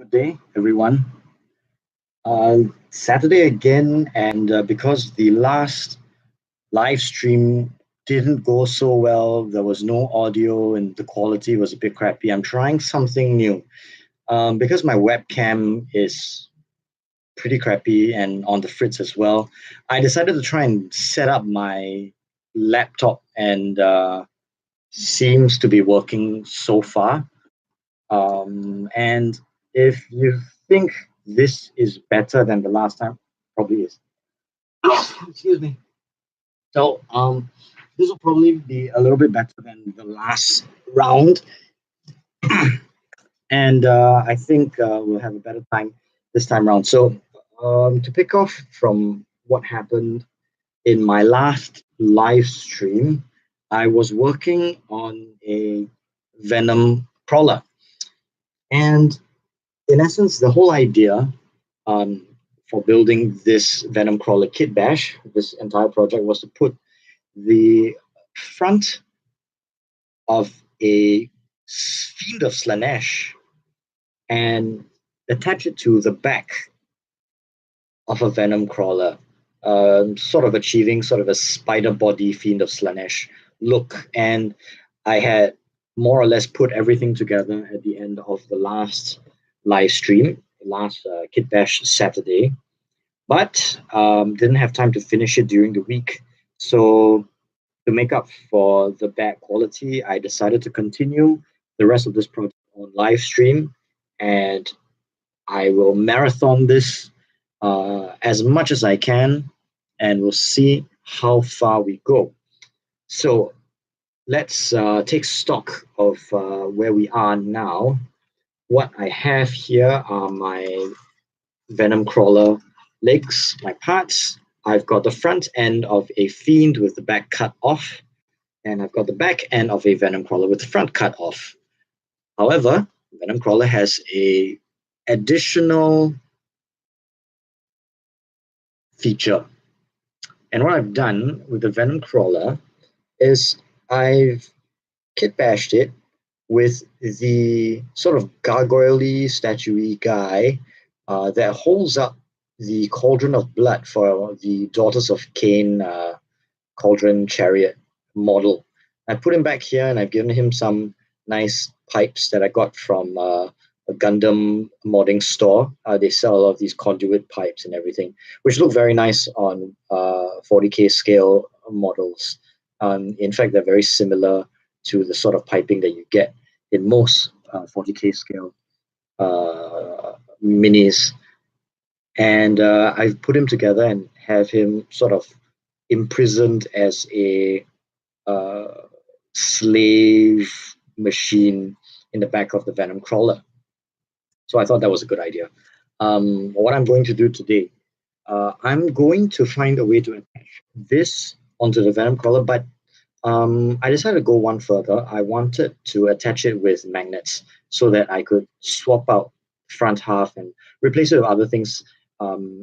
Good day, everyone. Saturday again, and because the last live stream didn't go so well, there was no audio and the quality was a bit crappy. I'm trying something new. Because my webcam is pretty crappy and on the fritz as well, I decided to try and set up my laptop, and seems to be working so far. And if you think this is better than the last time, probably is. Excuse me. So this will probably be a little bit better than the last round, and I think we'll have a better time this time around. So to pick off from what happened in my last live stream, I was working on a Venom crawler, and in essence, the whole idea um, for building this Venom crawler Kitbash, this entire project, was to put the front of a fiend of Slanesh and attach it to the back of a Venom crawler, sort of achieving sort of a spider body fiend of Slanesh look. And I had more or less put everything together at the end of the last live stream, last Kitbash Saturday, but didn't have time to finish it during the week. So to make up for the bad quality, I decided to continue the rest of this project on live stream, and I will marathon this as much as I can, and we'll see how far we go. So let's take stock of where we are now. What I have here are my Venom crawler legs, my parts. I've got the front end of a fiend with the back cut off, and I've got the back end of a Venom crawler with the front cut off. However, Venom crawler has a additional feature. And what I've done with the Venom crawler is I've kitbashed it with the sort of gargoyle-y, statue-y guy that holds up the cauldron of blood for the Daughters of Cain cauldron chariot model. I put him back here, and I've given him some nice pipes that I got from a Gundam modding store. They sell a lot of these conduit pipes and everything, which look very nice on 40K scale models. In fact, they're very similar to the sort of piping that you get in most 40K scale minis. And I've put him together and have him sort of imprisoned as a slave machine in the back of the Venom crawler. So I thought that was a good idea. What I'm going to do today, I'm going to find a way to attach this onto the Venom crawler, but I decided to go one further. I wanted to attach it with magnets so that I could swap out front half and replace it with other things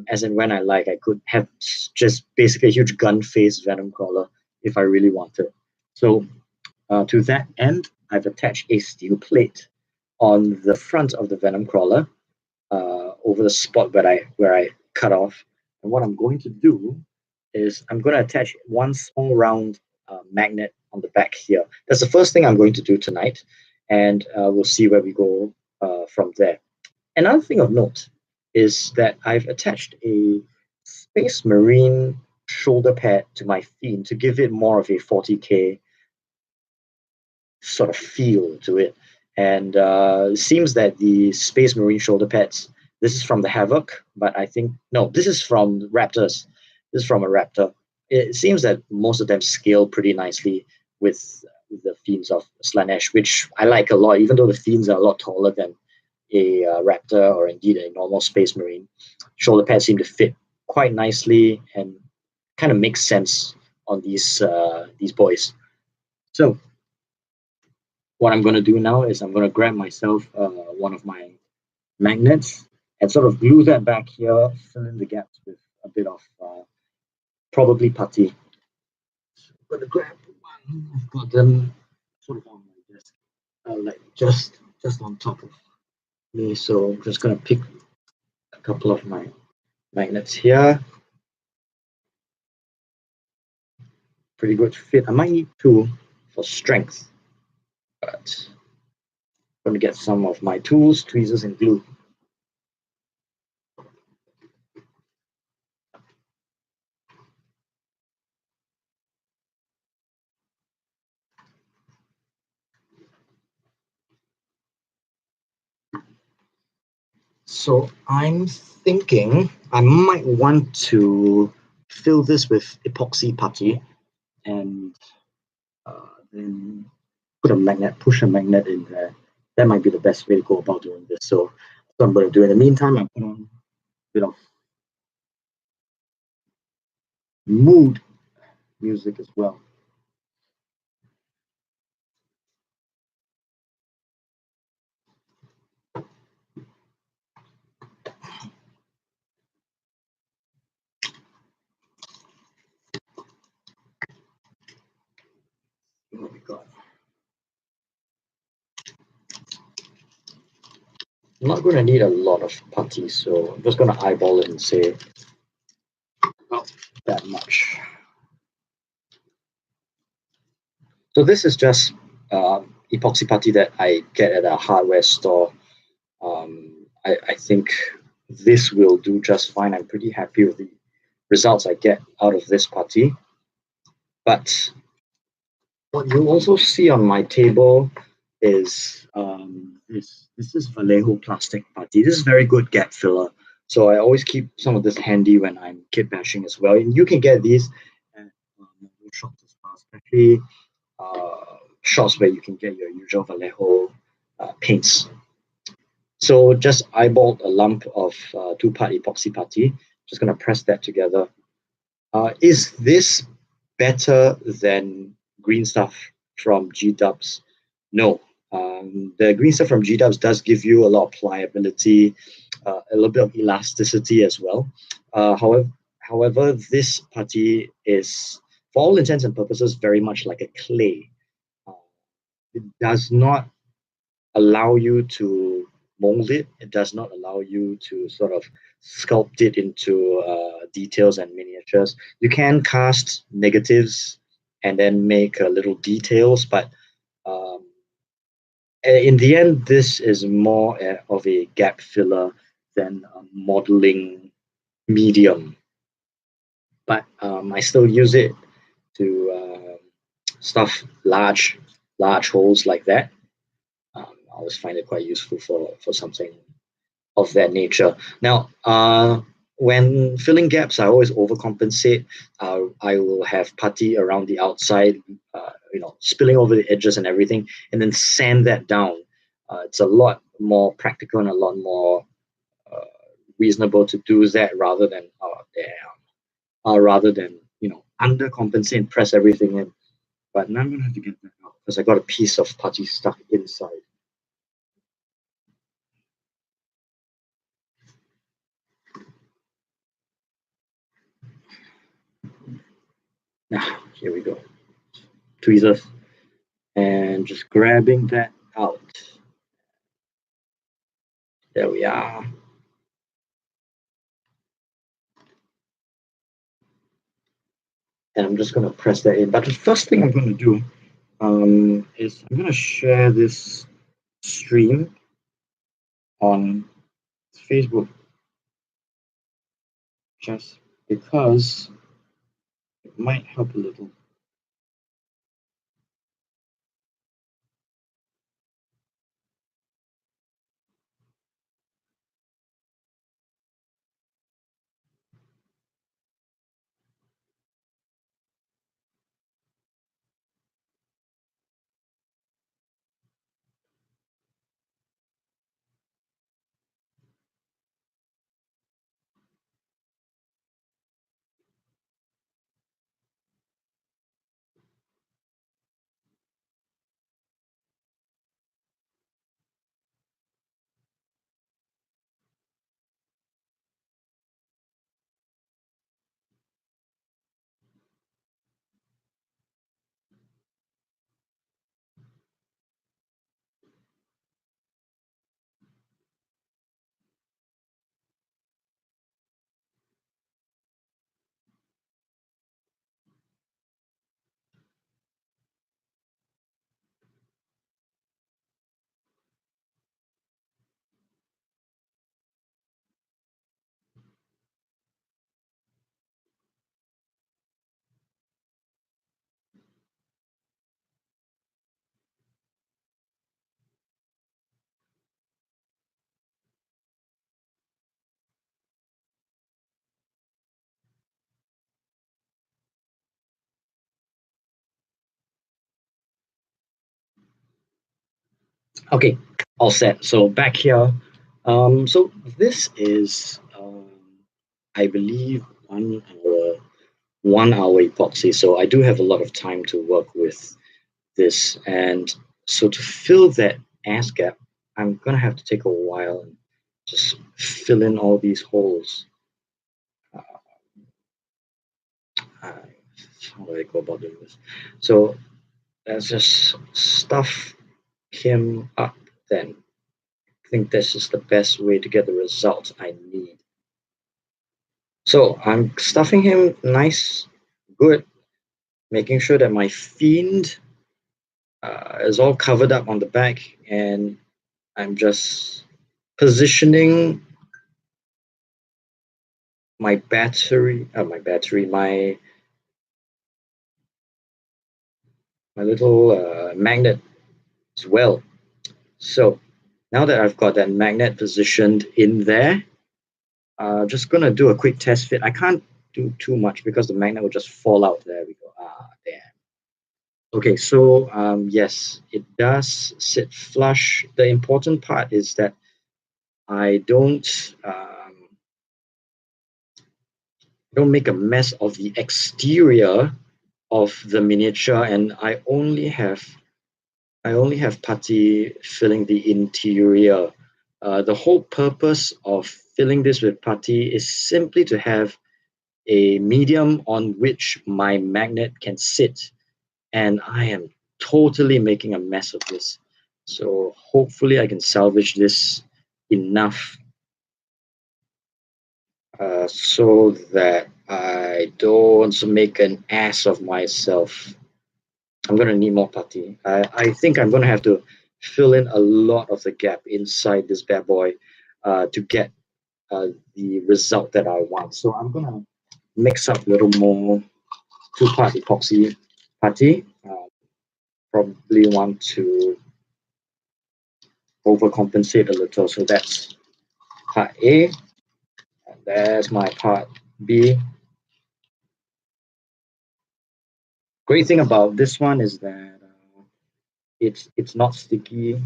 as and when I like. I could have just basically a huge gun face Venom crawler if I really wanted. So to that end, I've attached a steel plate on the front of the Venom crawler over the spot where I cut off. And what I'm going to do is I'm going to attach one small round magnet on the back here. That's the first thing I'm going to do tonight, and we'll see where we go from there. Another thing of note is that I've attached a Space Marine shoulder pad to my theme to give it more of a 40K sort of feel to it. And it seems that the Space Marine shoulder pads, this is from the Havoc, but I think, no, this is from Raptors. This is from a Raptor. It seems that most of them scale pretty nicely with the themes of Slanesh, which I like a lot, even though the themes are a lot taller than a Raptor or indeed a normal Space Marine. Shoulder pads seem to fit quite nicely and kind of makes sense on these boys. So what I'm going to do now is I'm going to grab myself one of my magnets and sort of glue that back here, fill in the gaps with a bit of probably putty. So I'm going to grab one. I've got them sort of on my desk, like just on top of Okay, so I'm just gonna pick a couple of my magnets here. Pretty good fit. I might need two for strength, but I'm gonna get some of my tools, tweezers, and glue. So I'm thinking I might want to fill this with epoxy putty and then put a magnet, push a magnet in there. That might be the best way to go about doing this. So what I'm going to do in the meantime, I put on a bit of mood music as well. What we got? I'm not going to need a lot of putty, so I'm just going to eyeball it and say not that much. So this is just epoxy putty that I get at a hardware store. I think this will do just fine. I'm pretty happy with the results I get out of this putty. But what you also see on my table is this is Vallejo plastic putty. This is very good gap filler. So I always keep some of this handy when I'm kit bashing as well. And you can get these at shops as well, especially shops where you can get your usual Vallejo paints. So just eyeballed a lump of two-part epoxy putty. Just gonna press that together. Is this better than green stuff from G Dubs? No. The green stuff from G Dubs does give you a lot of pliability, a little bit of elasticity as well. However, this putty is, for all intents and purposes, very much like a clay. Uh, it does not allow you to mold it. It does not allow you to sort of sculpt it into details and miniatures. You can cast negatives and then make little details, but um, in the end, this is more of a gap filler than a modeling medium. But I still use it to stuff large holes like that. I always find it quite useful for something of that nature. Now, when filling gaps, I always overcompensate. I will have putty around the outside, spilling over the edges and everything, and then sand that down. It's a lot more practical and a lot more uh, reasonable to do that rather than undercompensate and press everything in. But now I'm gonna have to get that out because I got a piece of putty stuck inside. Now, here we go. Tweezers. And just grabbing that out. There we are. And I'm just going to press that in. But the first thing I'm going to do is I'm going to share this stream on Facebook just because it might help a little. Okay, all set. So back here. So this is, I believe, 1 hour epoxy. So I do have a lot of time to work with this, and so to fill that ass gap, I'm gonna have to take a while and just fill in all these holes. Uh, how do I go about doing this? So let's just stuff him up then. I think this is the best way to get the results I need. So I'm stuffing him nice, good, making sure that my fiend is all covered up on the back, and I'm just positioning my little magnet as well. So now that I've got that magnet positioned in there, just gonna do a quick test fit. I can't do too much because the magnet will just fall out. There we go. Ah, there. Okay, so yes, it does sit flush. The important part is that I don't make a mess of the exterior of the miniature, and I only have putty filling the interior. The whole purpose of filling this with putty is simply to have a medium on which my magnet can sit, and I am totally making a mess of this. So hopefully I can salvage this enough so that I don't make an ass of myself. I'm gonna need more putty. I think I'm gonna have to fill in a lot of the gap inside this bad boy to get the result that I want. So I'm gonna mix up a little more two-part epoxy putty. Probably want to overcompensate a little. So that's part A, and that's my part B. Great thing about this one is that it's not sticky.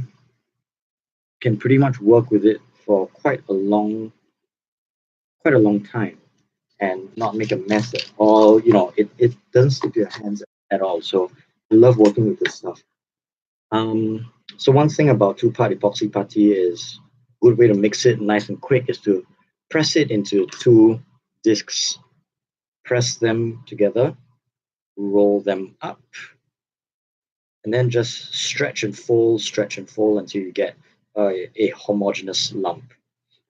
Can pretty much work with it for quite a long time and not make a mess at all. It doesn't stick to your hands at all. So I love working with this stuff. So one thing about two-part epoxy putty is a good way to mix it nice and quick is to press it into two discs, press them together, roll them up, and then just stretch and fold until you get a homogeneous lump.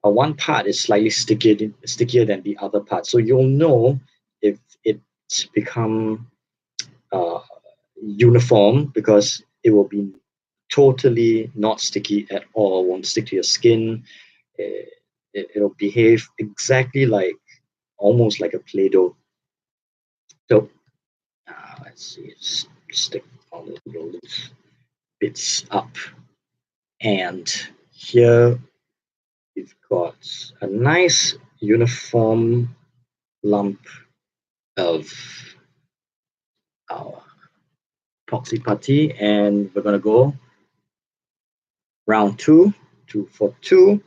One part is slightly stickier than the other part, so you'll know if it's become uh, uniform because it will be totally not sticky at all. Won't stick to your skin. It'll behave exactly like almost like a Play-Doh. So let's see, stick all the loose bits up, and here we've got a nice uniform lump of our epoxy putty, and we're gonna go round two for two,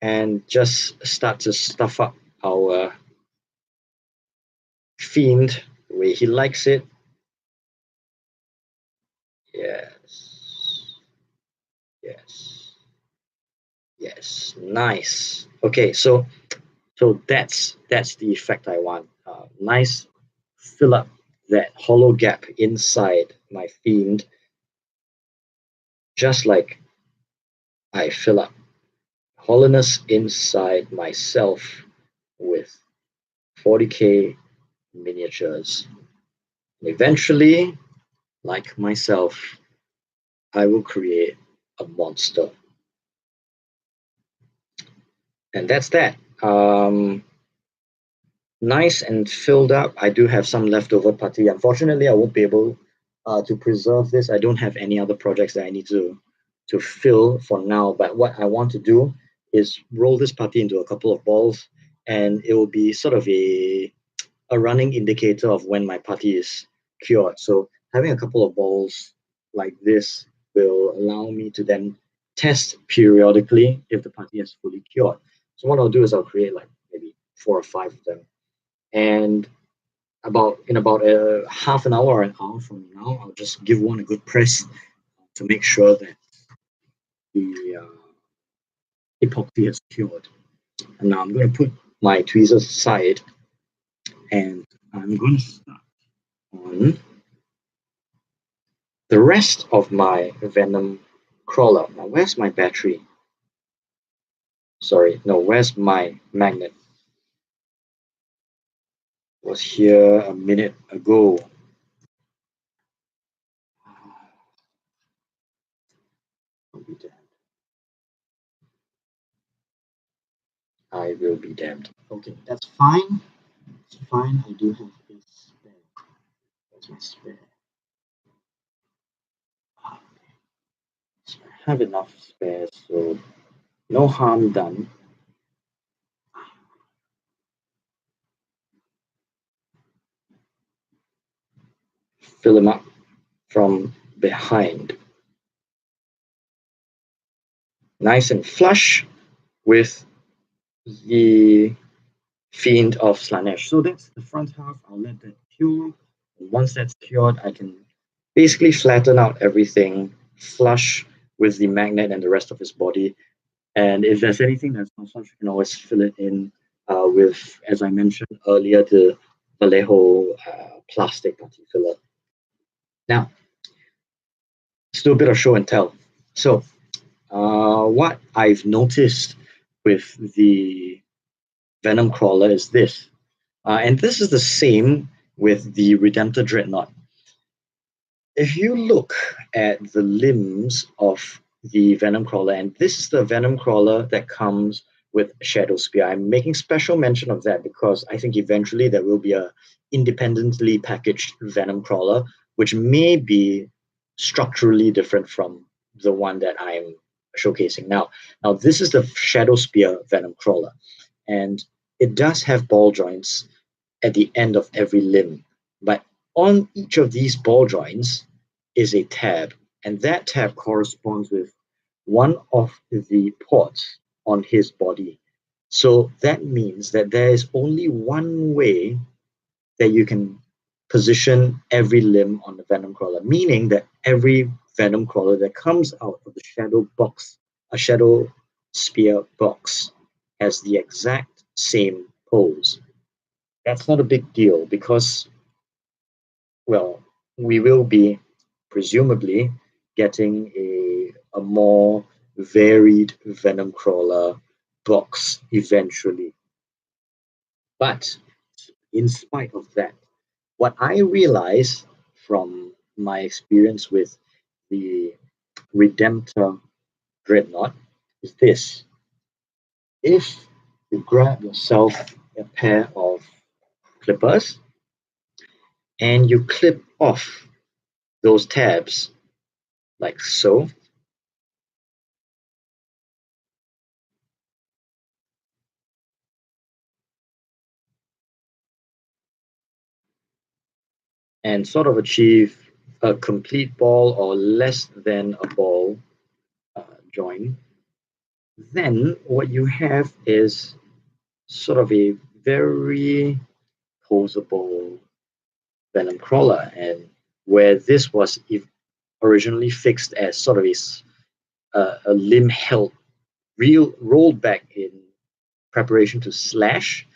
and just start to stuff up our fiend the way he likes it. Yes, yes, yes. Nice. Okay, so that's the effect I want. Nice, fill up that hollow gap inside my fiend, just like I fill up hollowness inside myself with 40k miniatures. And eventually, like myself, I will create a monster. And that's that. Nice and filled up. I do have some leftover putty. Unfortunately, I won't be able to preserve this. I don't have any other projects that I need to fill for now. But what I want to do is roll this putty into a couple of balls, and it will be sort of a running indicator of when my putty is cured. So having a couple of balls like this will allow me to then test periodically if the putty has fully cured. So what I'll do is I'll create like maybe 4 or 5 of them, and about a half an hour or an hour from now, I'll just give one a good press to make sure that the epoxy has cured. And now I'm going to put my tweezers aside, and I'm going to start on the rest of my venom crawler. Now, where's my battery? Sorry, no, where's my magnet? It was here a minute ago. I'll be damned. I will be damned. Okay, that's fine. It's fine. I do have a spare. That's my spare. So I have enough spares, so no harm done. Fill them up from behind. Nice and flush with the Fiend of Slanesh. So that's the front half. I'll let that cure. Once that's cured, I can basically flatten out everything, flush with the magnet and the rest of his body. And if there's anything that's not flush, you can always fill it in with, as I mentioned earlier, the Vallejo plastic putty filler. Now, let's do a bit of show and tell. So, what I've noticed with the Venom Crawler is this. And this is the same with the Redemptor Dreadnought. If you look at the limbs of the Venom Crawler, and this is the Venom Crawler that comes with Shadow Spear. I'm making special mention of that because I think eventually there will be a independently packaged Venom Crawler, which may be structurally different from the one that I'm showcasing now. Now, this is the Shadow Spear Venom Crawler, and it does have ball joints at the end of every limb. But on each of these ball joints is a tab, and that tab corresponds with one of the ports on his body. So that means that there is only one way that you can position every limb on the Venom Crawler, meaning that every Venom Crawler that comes out of the Shadow box, a Shadow Spear box, has the exact same pose. That's not a big deal because, well, we will be presumably getting a more varied Venom Crawler box eventually. But in spite of that, what I realize from my experience with the Redemptor Dreadnought is this. If you grab yourself a pair of clippers and you clip off those tabs like so, and sort of achieve a complete ball or less than a ball join, then what you have is sort of a very posable Venom Crawler. And where this was originally fixed as sort of a limb held rolled back in preparation to slash,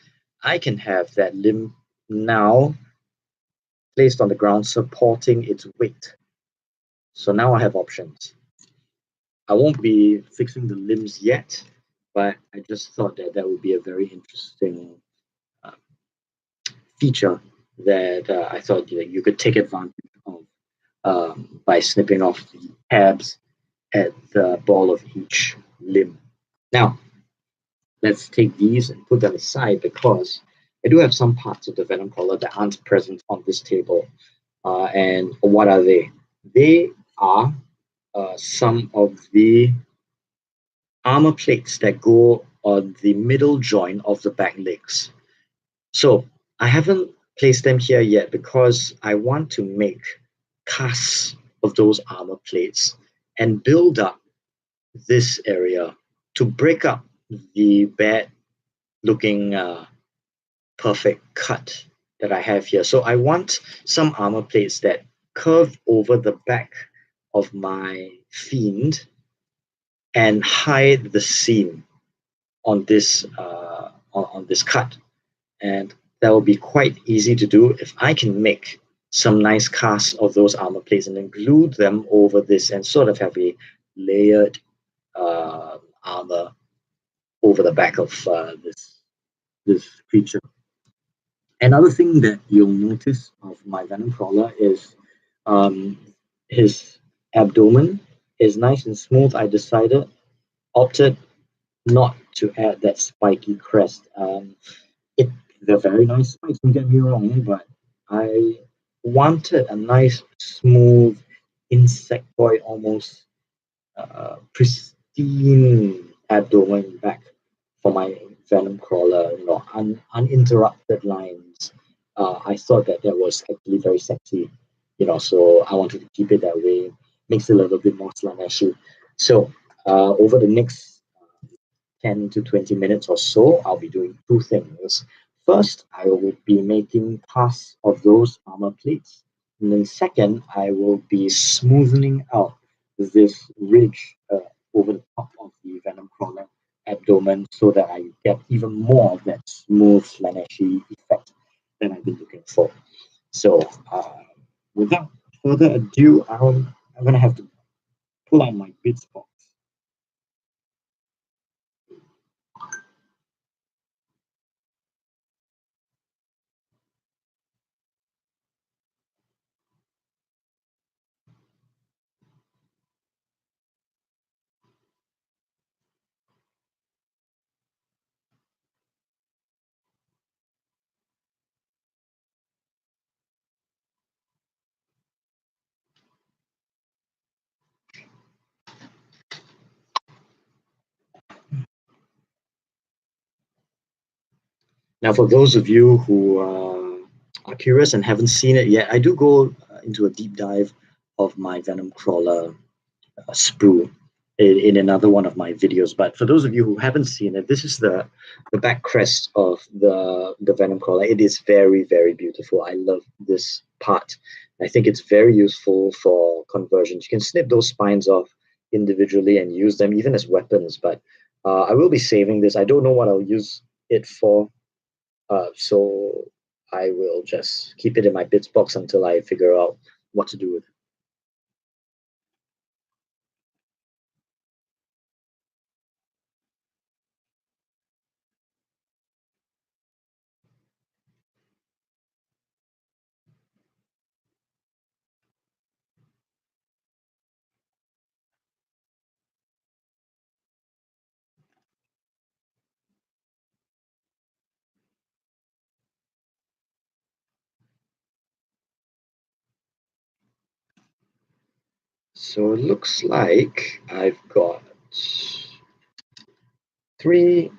I can have that limb now placed on the ground supporting its weight. So now I have options. I won't be fixing the limbs yet, but I just thought that that would be a very interesting uh, feature that I thought you could take advantage of by snipping off the tabs at the ball of each limb. Now, let's take these and put them aside because I do have some parts of the Venom Crawler that aren't present on this table. And what are they? They are some of the armor plates that go on the middle joint of the back legs. So I haven't placed them here yet because I want to make casts of those armor plates and build up this area to break up the bad looking perfect cut that I have here. So I want some armor plates that curve over the back of my fiend and hide the seam on this on this cut, and that will be quite easy to do if I can make some nice casts of those armor plates and then glue them over this and sort of have a layered armor over the back of this creature. Another thing that you'll notice of my Venom Crawler is um, his abdomen is nice and smooth. I opted not to add that spiky crest. It they're very nice spikes, don't get me wrong, but I wanted a nice, smooth, insectoid, almost pristine abdomen back for my Venom Crawler, uninterrupted lines. I thought that was actually very sexy, so I wanted to keep it that way. Makes it a little bit more slashy. So over the next 10 to 20 minutes or so, I'll be doing two things. First, I will be making casts of those armor plates. And then second, I will be smoothing out this ridge over the top of the Venom Crawler abdomen so that I get even more of that smooth, flashy effect that I've been looking for. So, without further ado, I'm going to have to pull out my bits box. Now, for those of you who are curious and haven't seen it yet, I do go into a deep dive of my Venom Crawler sprue in another one of my videos. But for those of you who haven't seen it, this is the back crest of the Venom Crawler. It is very, very beautiful. I love this part. I think it's very useful for conversions. You can snip those spines off individually and use them even as weapons. But I will be saving this. I don't know what I'll use it for, so I will just keep it in my bits box until I figure out what to do with it. So it looks like I've got three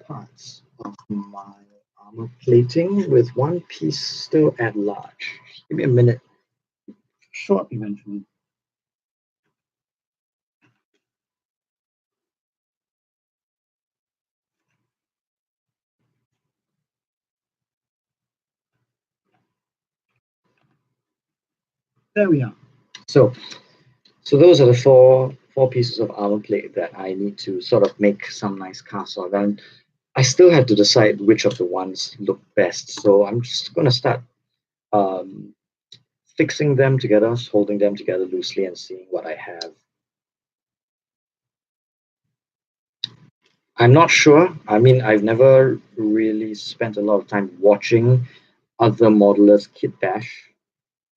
parts of my armor plating with one piece still at large. Just give me a minute. Short eventually. There we are. So those are the four pieces of armor plate that I need to sort of make some nice casts of, and I still have to decide which of the ones look best. So I'm just gonna start um, fixing them together, holding them together loosely, and seeing what I have. I'm not sure. I mean, I've never really spent a lot of time watching other modelers Kitbash.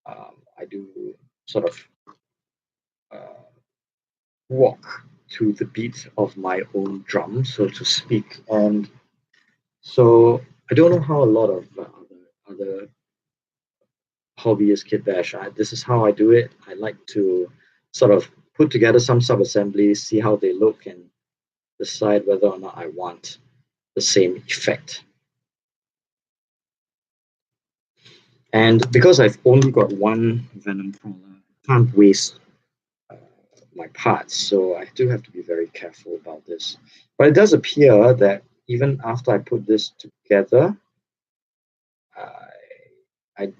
I do sort of uh, walk to the beat of my own drum, so to speak, and so I don't know how a lot of other hobbyist Kitbash. This is how I do it. I like to sort of put together some sub-assemblies, see how they look, and decide whether or not I want the same effect. And because I've only got one Venom Crawler, I can't waste my parts, so I do have to be very careful about this. But it does appear that even after I put this together, I I,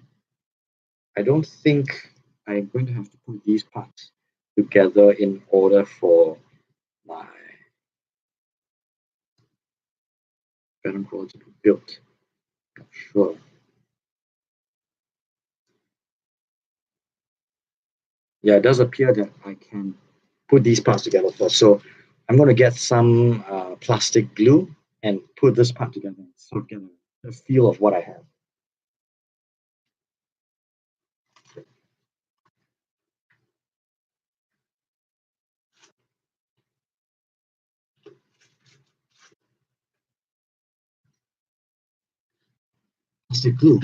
I don't think I'm going to have to put these parts together in order for my Venom crawler to be built. Not sure. Yeah, it does appear that I can put these parts together first. So I'm going to get some plastic glue and put this part together so get a feel of what I have. Plastic glue.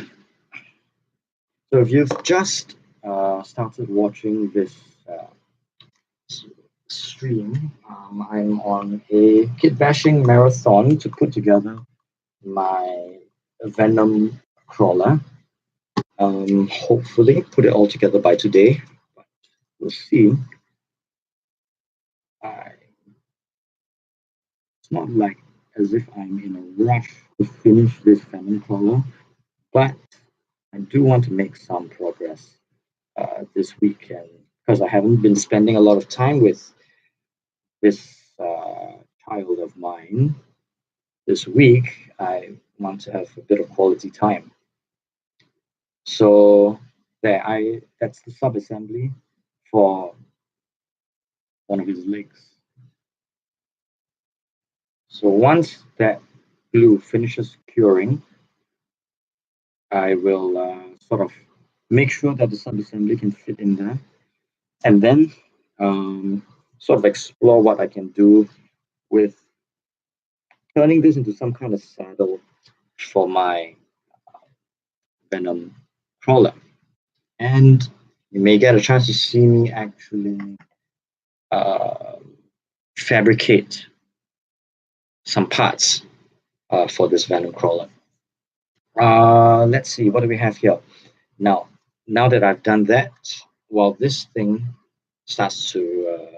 So if you've just started watching this stream, I'm on a kit bashing marathon to put together my Venom crawler. Hopefully put it all together by today. But we'll see. It's not like as if I'm in a rush to finish this Venom crawler, but I do want to make some progress this weekend because I haven't been spending a lot of time with this child of mine. This week, I want to have a bit of quality time. So that's the sub assembly for one of his legs. So once that glue finishes curing, I will sort of make sure that the sub assembly can fit in there, and then sort of explore what I can do with turning this into some kind of saddle for my Venom crawler. And you may get a chance to see me actually uh, fabricate some parts for this Venom crawler. Let's see, what do we have here? Now that I've done that, while this thing starts to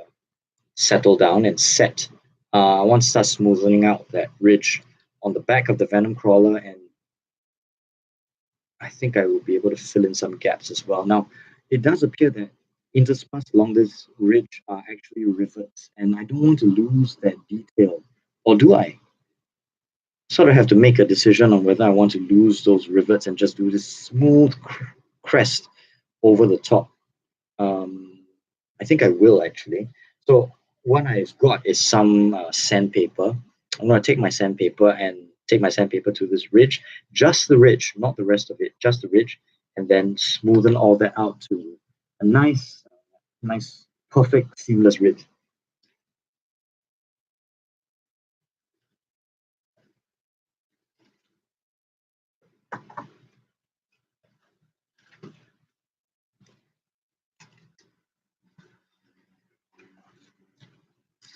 settle down and set, I want to start smoothing out that ridge on the back of the Venom crawler, and I think I will be able to fill in some gaps as well. Now, it does appear that interspersed along this ridge are actually rivets, and I don't want to lose that detail. Or do I? Sort of have to make a decision on whether I want to lose those rivets and just do this smooth crest over the top. Um, I think I will actually. So what I've got is some sandpaper. I'm going to take my sandpaper and take my sandpaper to this ridge, just the ridge, not the rest of it, just the ridge, and then smoothen all that out to a nice, perfect, seamless ridge.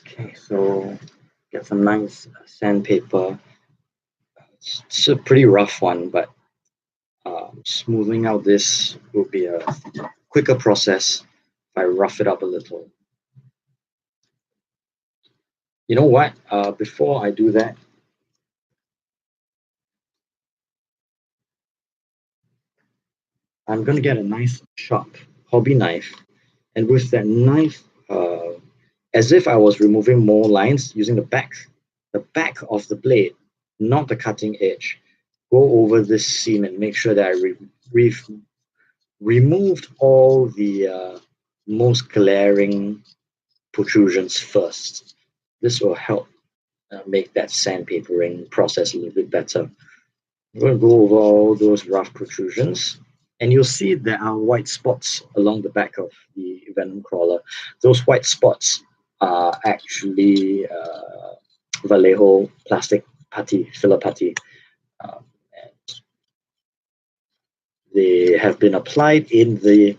Okay, so get some nice sandpaper. It's a pretty rough one, but smoothing out this will be a quicker process if I rough it up a little. You know what? Before I do that, I'm going to get a nice sharp hobby knife. And with that knife, as if I was removing more lines using the back of the blade, not the cutting edge, go over this seam and make sure that I removed all the most glaring protrusions first. This will help make that sandpapering process a little bit better. I'm going to go over all those rough protrusions, and you'll see there are white spots along the back of the Venom crawler. Those white spots are actually Vallejo plastic putty, filler putty. And they have been applied in the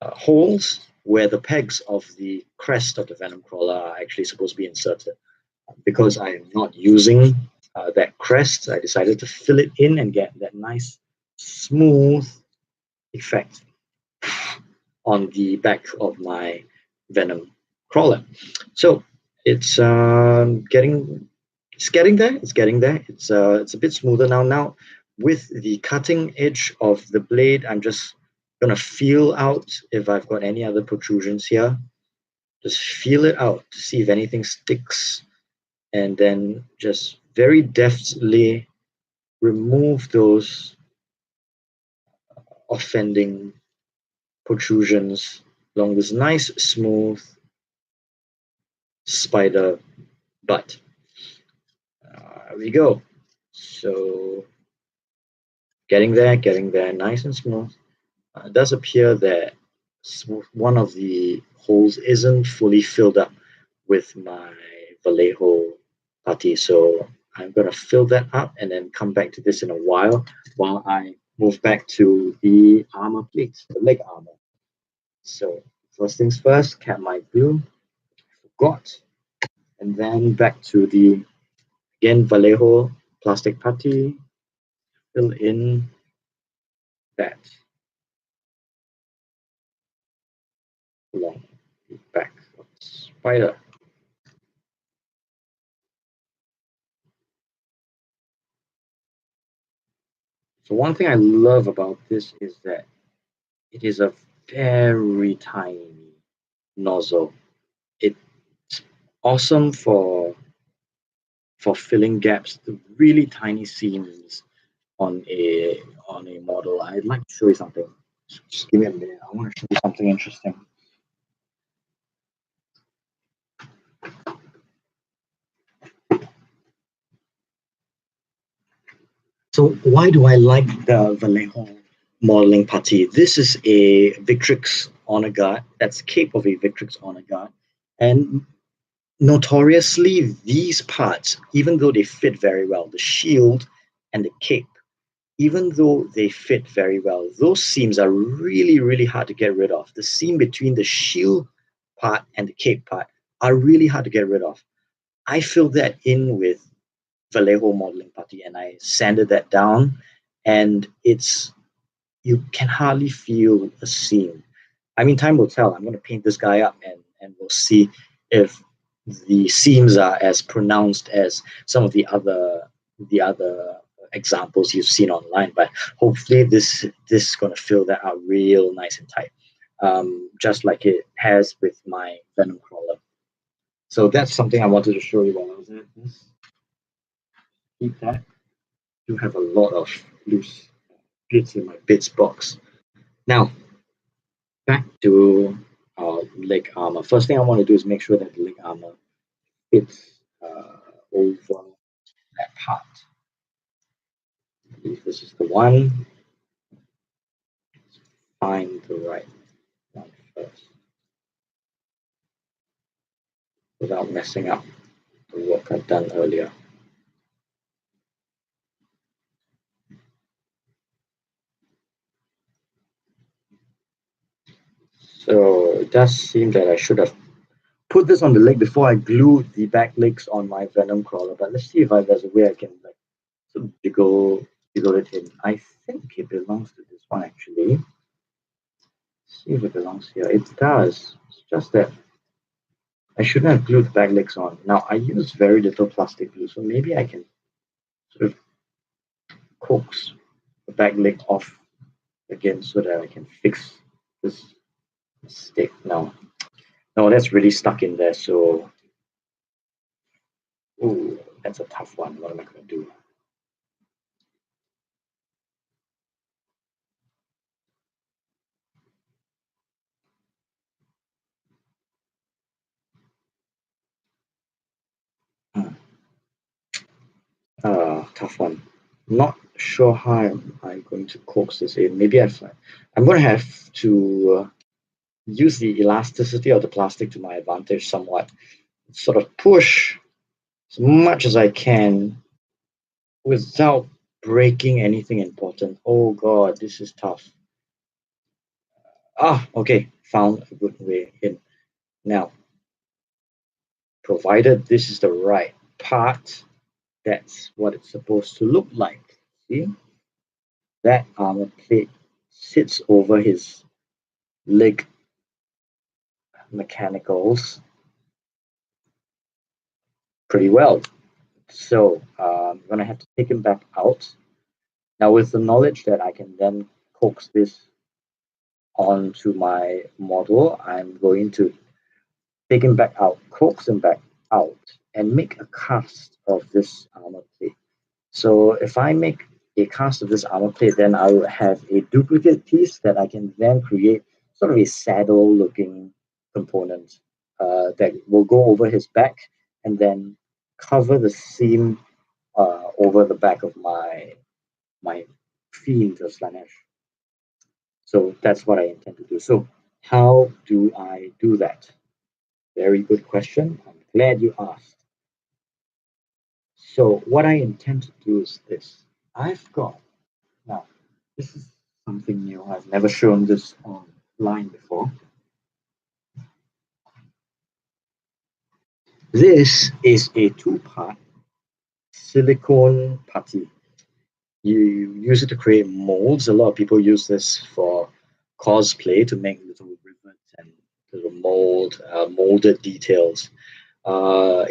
holes where the pegs of the crest of the Venom crawler are actually supposed to be inserted. Because I am not using that crest, I decided to fill it in and get that nice smooth effect on the back of my Venom crawler. So it's getting there. It's getting there. It's a bit smoother now. Now with the cutting edge of the blade, I'm just gonna feel out if I've got any other protrusions here. Just feel it out to see if anything sticks, and then just very deftly remove those offending protrusions along this nice smooth spider butt. There we go. So getting there, nice and smooth. It does appear that one of the holes isn't fully filled up with my Vallejo putty, so I'm gonna fill that up and then come back to this in a while I move back to the armor plates, the leg armor. So first things first, Catmite glue, forgot, and then back to the again Vallejo plastic putty, fill in that along the back of the spider. So one thing I love about this is that it is a very tiny nozzle. It's awesome for filling gaps, the really tiny seams on a model. I'd like to show you something. Just give me a minute. I want to show you something interesting. So why do I like the Vallejo modeling putty? This is a Victrix honor guard. That's the cape of a Victrix honor guard. And notoriously, these parts, even though they fit very well, the shield and the cape, even though they fit very well, those seams are really, really hard to get rid of. The seam between the shield part and the cape part are really hard to get rid of. I filled that in with Vallejo modeling putty and I sanded that down, and you can hardly feel a seam. I mean, time will tell. I'm going to paint this guy up, and we'll see if the seams are as pronounced as some of the other examples you've seen online. But hopefully, this is going to fill that out real nice and tight, just like it has with my Venom crawler. So that's something I wanted to show you while I was at this. Keep that. Do have a lot of loose bits in my bits box. Now, back to leg armor. First thing I want to do is make sure that the leg armor fits over that part. If this is the one, find the right one first without messing up the work I've done earlier. So it does seem that I should have put this on the leg before I glued the back legs on my Venom crawler. But let's see if there's a way I can like sort of jiggle it in. I think it belongs to this one actually. See if it belongs here. It does. It's just that I shouldn't have glued the back legs on. Now I use very little plastic glue, so maybe I can sort of coax the back leg off again so that I can fix this mistake. No, that's really stuck in there. So, ooh, that's a tough one. What am I going to do? Tough one. Not sure how I'm going to coax this in. Maybe I'm going to have to use the elasticity of the plastic to my advantage somewhat. Sort of push as much as I can without breaking anything important. Oh God, this is tough. Okay, found a good way in. Now, provided this is the right part, that's what it's supposed to look like. See? That armor plate sits over his leg mechanicals. pretty well. So I'm going to have to take him back out. Now, with the knowledge that I can then coax this onto my model, I'm going to take him back out, coax him back out, and make a cast of this armor plate. So if I make a cast of this armor plate, then I will have a duplicate piece that I can then create sort of a saddle looking component that will go over his back and then cover the seam over the back of my fiend of Slanesh. So that's what I intend to do. So how do I do that? Very good question. I'm glad you asked. So what I intend to do is this. I've got, now, this is something new. I've never shown this online before. This is a two-part silicone putty. You use it to create molds. A lot of people use this for cosplay to make little rivets and little molded details.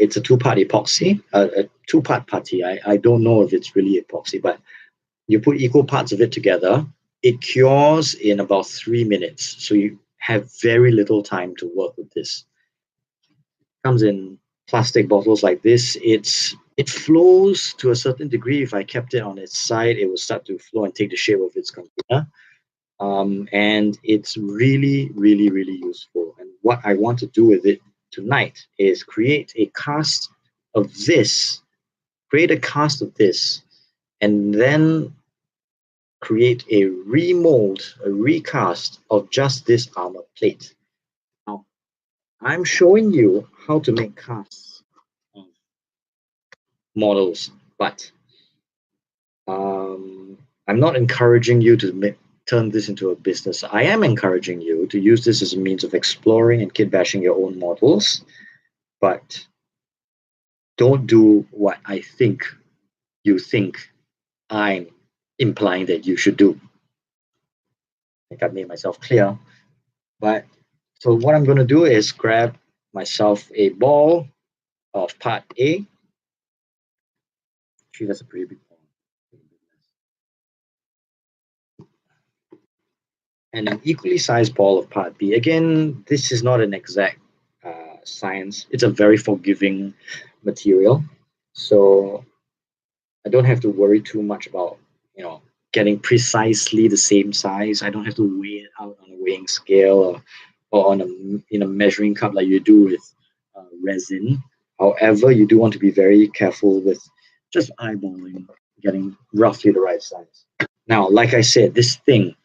It's a two-part epoxy, a two-part putty. I don't know if it's really epoxy, but you put equal parts of it together. It cures in about 3 minutes, so you have very little time to work with this. Comes in plastic bottles like this. It flows to a certain degree. If I kept it on its side, it will start to flow and take the shape of its container. And it's really, really, really useful. And what I want to do with it tonight is create a cast of this, and then create a remold, a recast of just this armor plate. Now, I'm showing you how to make casts of models, but I'm not encouraging you to turn this into a business. I am encouraging you to use this as a means of exploring and kitbashing your own models, but don't do what I think you think I'm implying that you should do. I think I've made myself clear. But so what I'm going to do is grab myself a ball of part A. Actually, that's a pretty big ball. And an equally sized ball of part B. Again, this is not an exact science. It's a very forgiving material. So I don't have to worry too much about, getting precisely the same size. I don't have to weigh it out on a weighing scale or on a measuring cup like you do with resin. However, you do want to be very careful with just eyeballing, getting roughly the right size. Now, like I said, this thing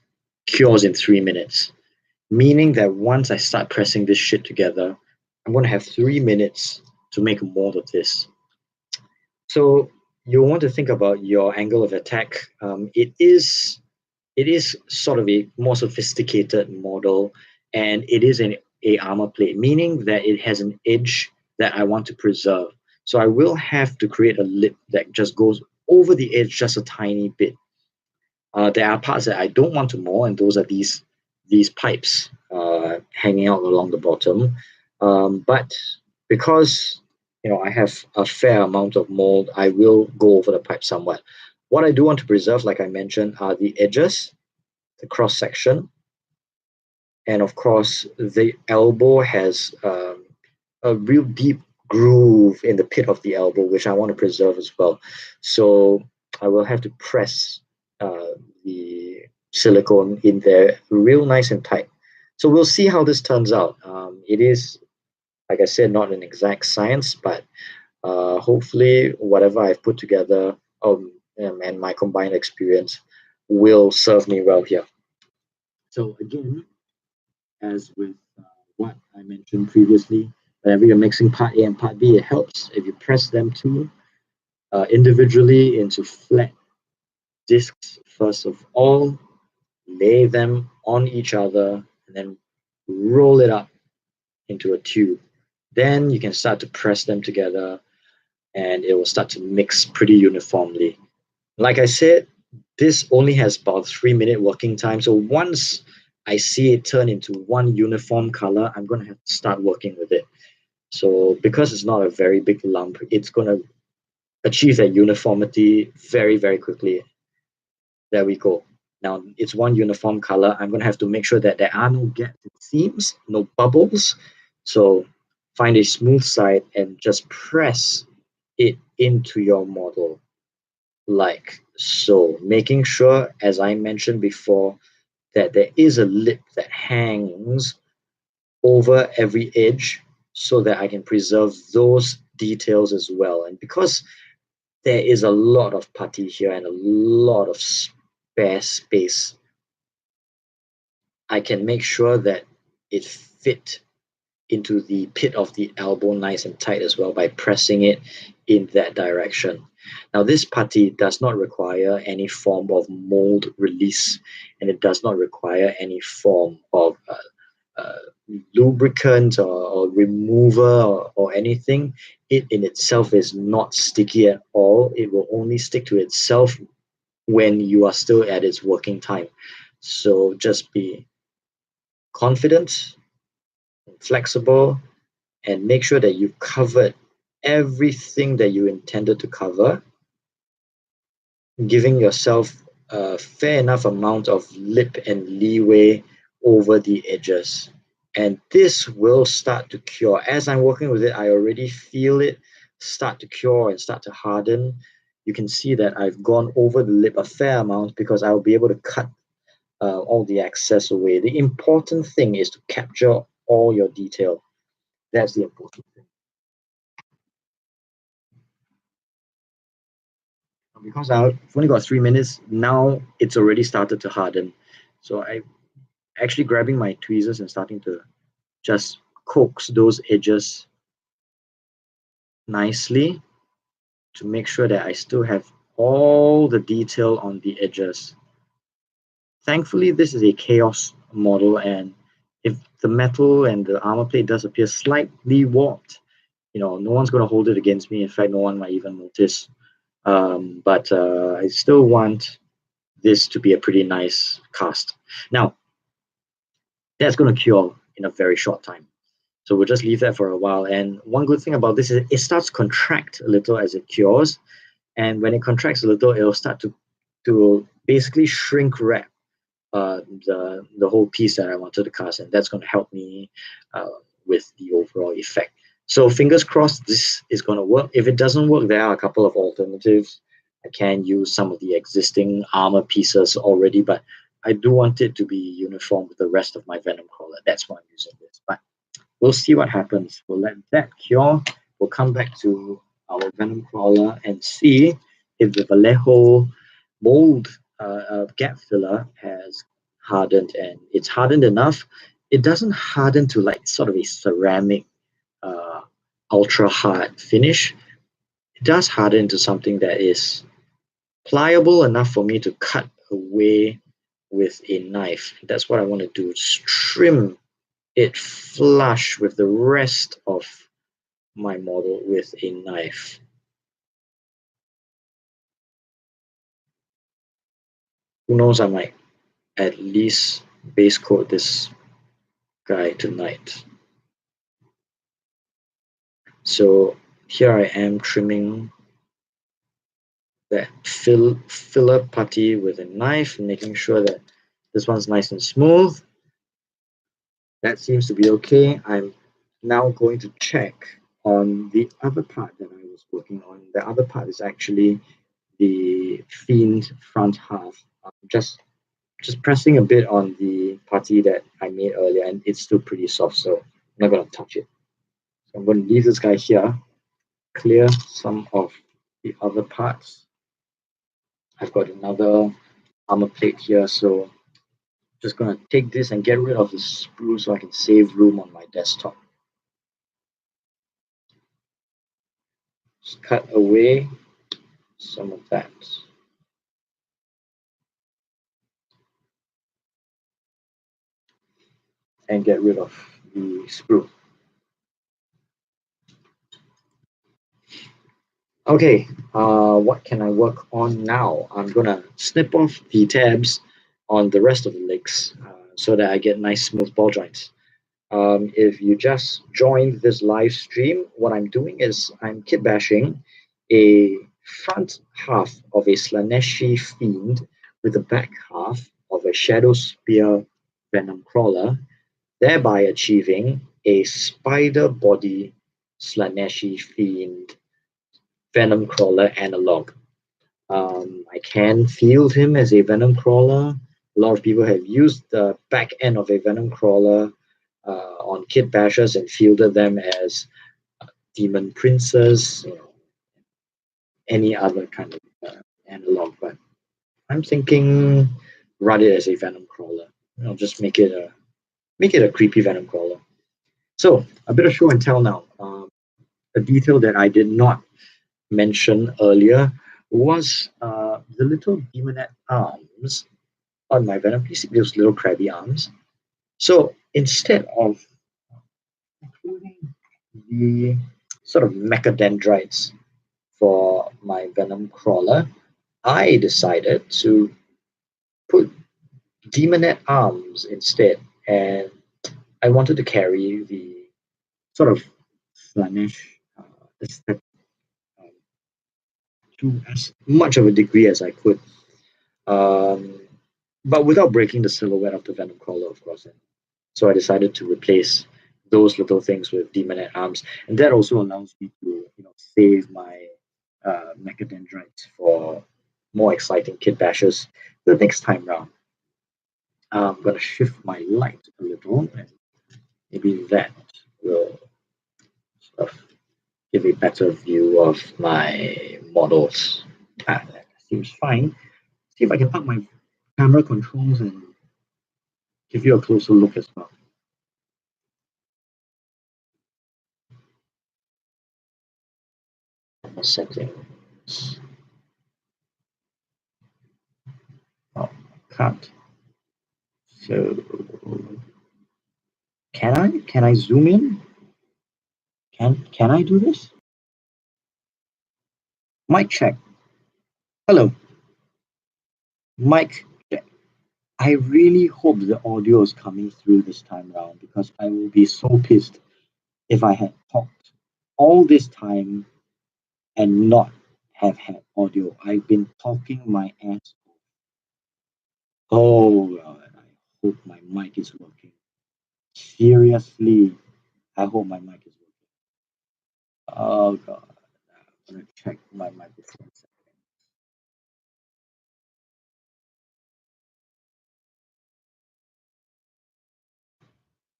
cures in 3 minutes, meaning that once I start pressing this shit together, I'm going to have 3 minutes to make a mold of this. So you want to think about your angle of attack. It is sort of a more sophisticated model, and it is a armor plate, meaning that it has an edge that I want to preserve. So I will have to create a lip that just goes over the edge just a tiny bit. There are parts that I don't want to mold, and those are these pipes hanging out along the bottom. But because I have a fair amount of mold, I will go over the pipe somewhat. What I do want to preserve, like I mentioned, are the edges, the cross section, and of course the elbow has a real deep groove in the pit of the elbow, which I want to preserve as well. So I will have to press the silicone in there real nice and tight. So we'll see how this turns out. It is, like I said, not an exact science, but hopefully whatever I've put together and my combined experience will serve me well here. So again, as with what I mentioned previously, whenever you're mixing part A and part B, it helps if you press them two individually into flat discs first of all, lay them on each other, and then roll it up into a tube. Then you can start to press them together and it will start to mix pretty uniformly. Like I said, this only has about 3 minute working time. So once I see it turn into one uniform color, I'm going to have to start working with it. So because it's not a very big lump, it's going to achieve that uniformity very, very quickly. There we go. Now it's one uniform color. I'm going to have to make sure that there are no gaps in seams, no bubbles. So find a smooth side and just press it into your model like so, making sure, as I mentioned before, that there is a lip that hangs over every edge so that I can preserve those details as well. And because there is a lot of putty here and a lot of spare space, I can make sure that it fit into the pit of the elbow nice and tight as well by pressing it in that direction. Now, this putty does not require any form of mold release, and it does not require any form of uh, lubricant or remover or anything. It in itself is not sticky at all. It will only stick to itself when you are still at its working time. So just be confident, flexible, and make sure that you've covered everything that you intended to cover, giving yourself a fair enough amount of lip and leeway over the edges. And this will start to cure. As I'm working with it, I already feel it start to cure and start to harden. You can see that I've gone over the lip a fair amount because I'll be able to cut all the excess away. The important thing is to capture all your detail. That's the important thing. Because I've only got 3 minutes now, it's already started to harden. So I actually grabbing my tweezers and starting to just coax those edges nicely to make sure that I still have all the detail on the edges. Thankfully, this is a chaos model, and if the metal and the armor plate does appear slightly warped, no one's going to hold it against me. In fact, no one might even notice. But I still want this to be a pretty nice cast. Now, that's going to cure in a very short time. So we'll just leave that for a while. And one good thing about this is it starts to contract a little as it cures. And when it contracts a little, it'll start to basically shrink wrap the whole piece that I wanted to cast. And that's going to help me with the overall effect. So fingers crossed this is going to work. If it doesn't work, there are a couple of alternatives. I can use some of the existing armor pieces already, but I do want it to be uniform with the rest of my Venom crawler. That's why I'm using this. But we'll see what happens. We'll let that cure. We'll come back to our Venom crawler and see if the Vallejo mold gap filler has hardened, and it's hardened enough. It doesn't harden to like sort of a ceramic uh, ultra hard finish. It does harden to something that is pliable enough for me to cut away with a knife. That's what I want to do. Trim it flush with the rest of my model with a knife. Who knows, I might at least base coat this guy tonight. So here I am trimming that filler putty with a knife, making sure that this one's nice and smooth. That seems to be okay. I'm now going to check on the other part that I was working on. The other part is actually the Fiend front half. Just pressing a bit on the putty that I made earlier, and it's still pretty soft, so I'm not going to touch it. So I'm going to leave this guy here, clear some of the other parts. I've got another armor plate here, so just going to take this and get rid of the sprue so I can save room on my desktop. Just cut away some of that. And get rid of the sprue. Okay, what can I work on now? I'm gonna snip off the tabs on the rest of the legs so that I get nice smooth ball joints. If you just joined this live stream, what I'm doing is I'm kitbashing a front half of a Slaneshi fiend with the back half of a Shadow Spear Venom Crawler, thereby achieving a spider body Slaneshi fiend Venom Crawler analog. I can field him as a Venom Crawler. A lot of people have used the back end of a Venom Crawler on kit bashers and fielded them as Demon Princes, any other kind of analog. But I'm thinking run it as a Venom Crawler. Just make it a creepy Venom Crawler. So a bit of show and tell now. A detail that I did not mention earlier was the little demonette arms on my Venom PC, those little crabby arms. So instead of including the sort of mechadendrites for my Venom crawler, I decided to put demonette arms instead, and I wanted to carry the sort of Slaanesh aesthetic to as much of a degree as I could, um, but without breaking the silhouette of the Venom crawler, of course. So I decided to replace those little things with demonette arms, and that also allows me to save my mechadendrites for more exciting kit bashes the next time round. I'm going to shift my light a little, and maybe that will sort of give a better view of my models. That seems fine. See if I can put my camera controls and give you a closer look as well. Settings. Oh, can't. So can I zoom in? Can I do this? Mic check. Hello. Mic check. I really hope the audio is coming through this time around, because I will be so pissed if I had talked all this time and not have had audio. I've been talking my ass off. Oh God, I hope my mic is working. Seriously, I hope my mic is working. Oh God, I'm gonna check my microphone.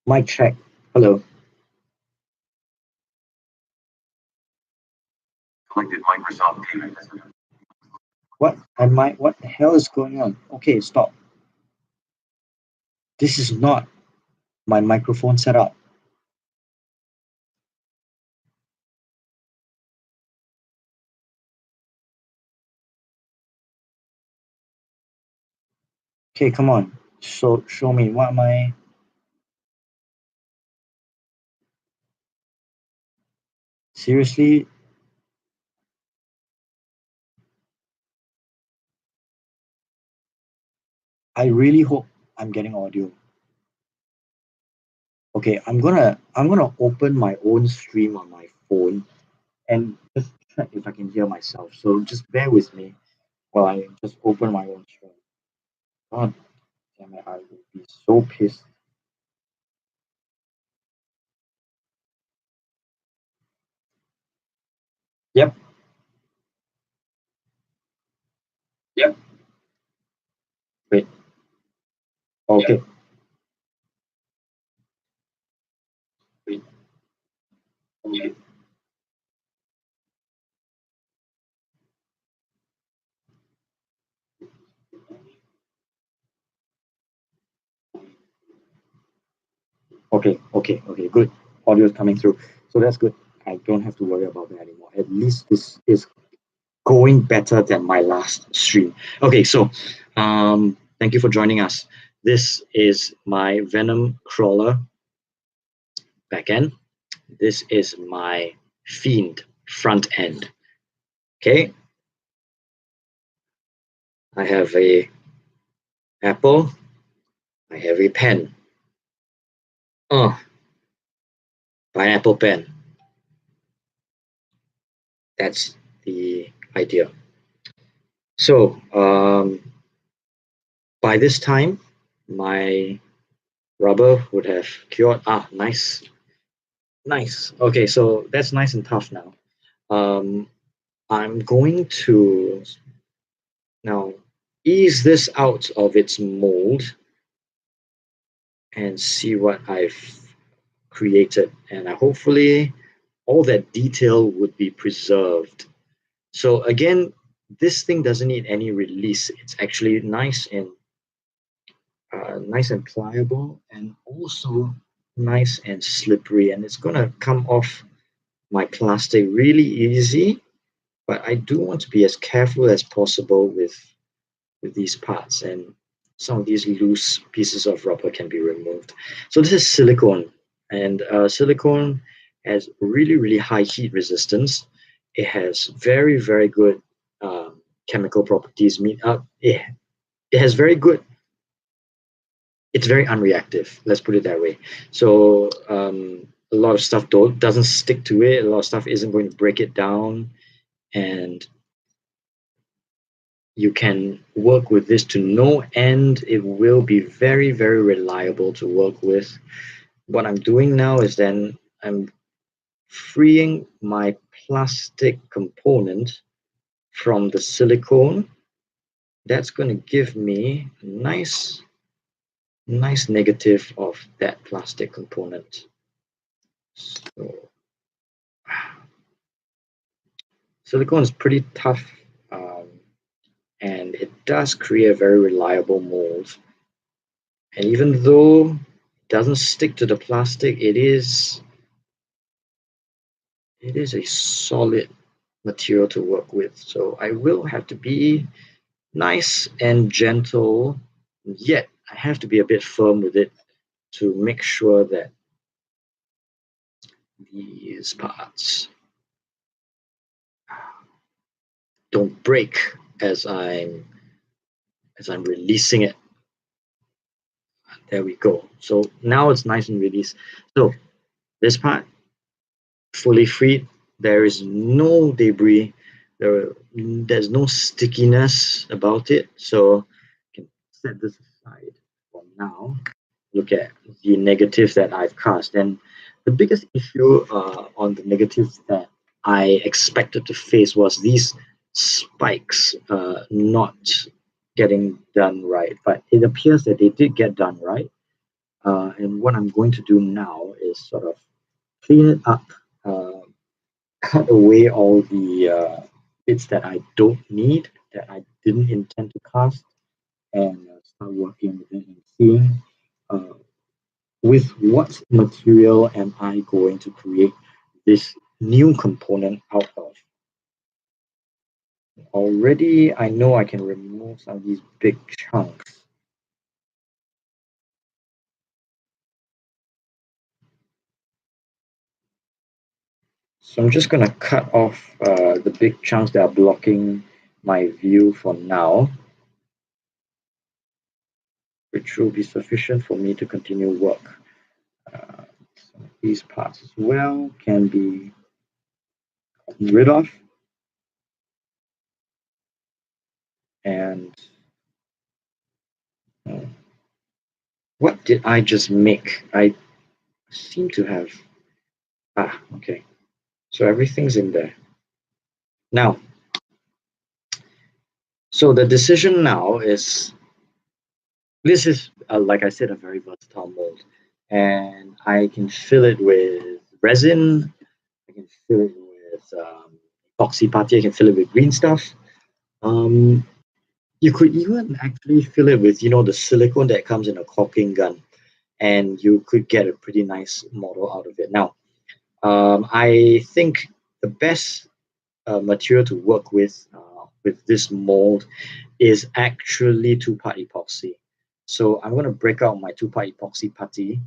Mic check. Hello. Selected Microsoft Teams. What the hell is going on? Okay, stop. This is not my microphone setup. Okay, come on. Show me what am I. Seriously? I really hope I'm getting audio. Okay, I'm gonna open my own stream on my phone and just check if I can hear myself. So just bear with me while I just open my own stream. God damn it, I will be so pissed. Yep. Yep. Wait. Okay. Wait. Okay. Okay, good. Audio is coming through. So that's good. I don't have to worry about that anymore. At least this is going better than my last stream. Okay, so thank you for joining us. This is my Venom crawler backend. This is my Fiend front end. Okay. I have a apple. I have a pen. Oh, pineapple pen. That's the idea. So by this time, my rubber would have cured. Ah, nice, nice. Okay, so that's nice and tough now. Um, I'm going to now ease this out of its mold and see what I've created. And hopefully all that detail would be preserved. So again, this thing doesn't need any release. It's actually nice and pliable, and also nice and slippery. And it's gonna come off my plastic really easy. But I do want to be as careful as possible with these parts, and some of these loose pieces of rubber can be removed. So this is silicone, and silicone has really high heat resistance. It has very good chemical properties. It has very good. It's very unreactive. Let's put it that way. So a lot of stuff doesn't stick to it. A lot of stuff isn't going to break it down, and you can work with this to no end. It will be very reliable to work with. What I'm doing now is then I'm freeing my plastic component from the silicone. That's going to give me a nice negative of that plastic component. So silicone is pretty tough, and it does create a very reliable mold. And even though it doesn't stick to the plastic, it is a solid material to work with. So I will have to be nice and gentle, yet I have to be a bit firm with it to make sure that these parts don't break as I'm releasing it. There we go. So now it's nice and released. So this part fully freed. There is no debris. There's no stickiness about it. So I can set this aside for now. Look at the negatives that I've cast. And the biggest issue on the negatives that I expected to face was these spikes not getting done right. But it appears that they did get done right. And what I'm going to do now is sort of clean it up, uh, cut away all the bits that I don't need, that I didn't intend to cast, and start working with it and seeing uh, with what material am I going to create this new component out of. Already, I know I can remove some of these big chunks. So I'm just going to cut off the big chunks that are blocking my view for now, which will be sufficient for me to continue work. Some of these parts as well can be gotten rid of. And what did I just make? I seem to have... okay. So everything's in there. Now, so the decision now is, this is, like I said, a very versatile mold. And I can fill it with resin. I can fill it with epoxy putty. I can fill it with green stuff. You could even actually fill it with, the silicone that comes in a caulking gun. And you could get a pretty nice model out of it. Now, I think the best material to work with this mold is actually two-part epoxy. So I'm going to break out my two-part epoxy putty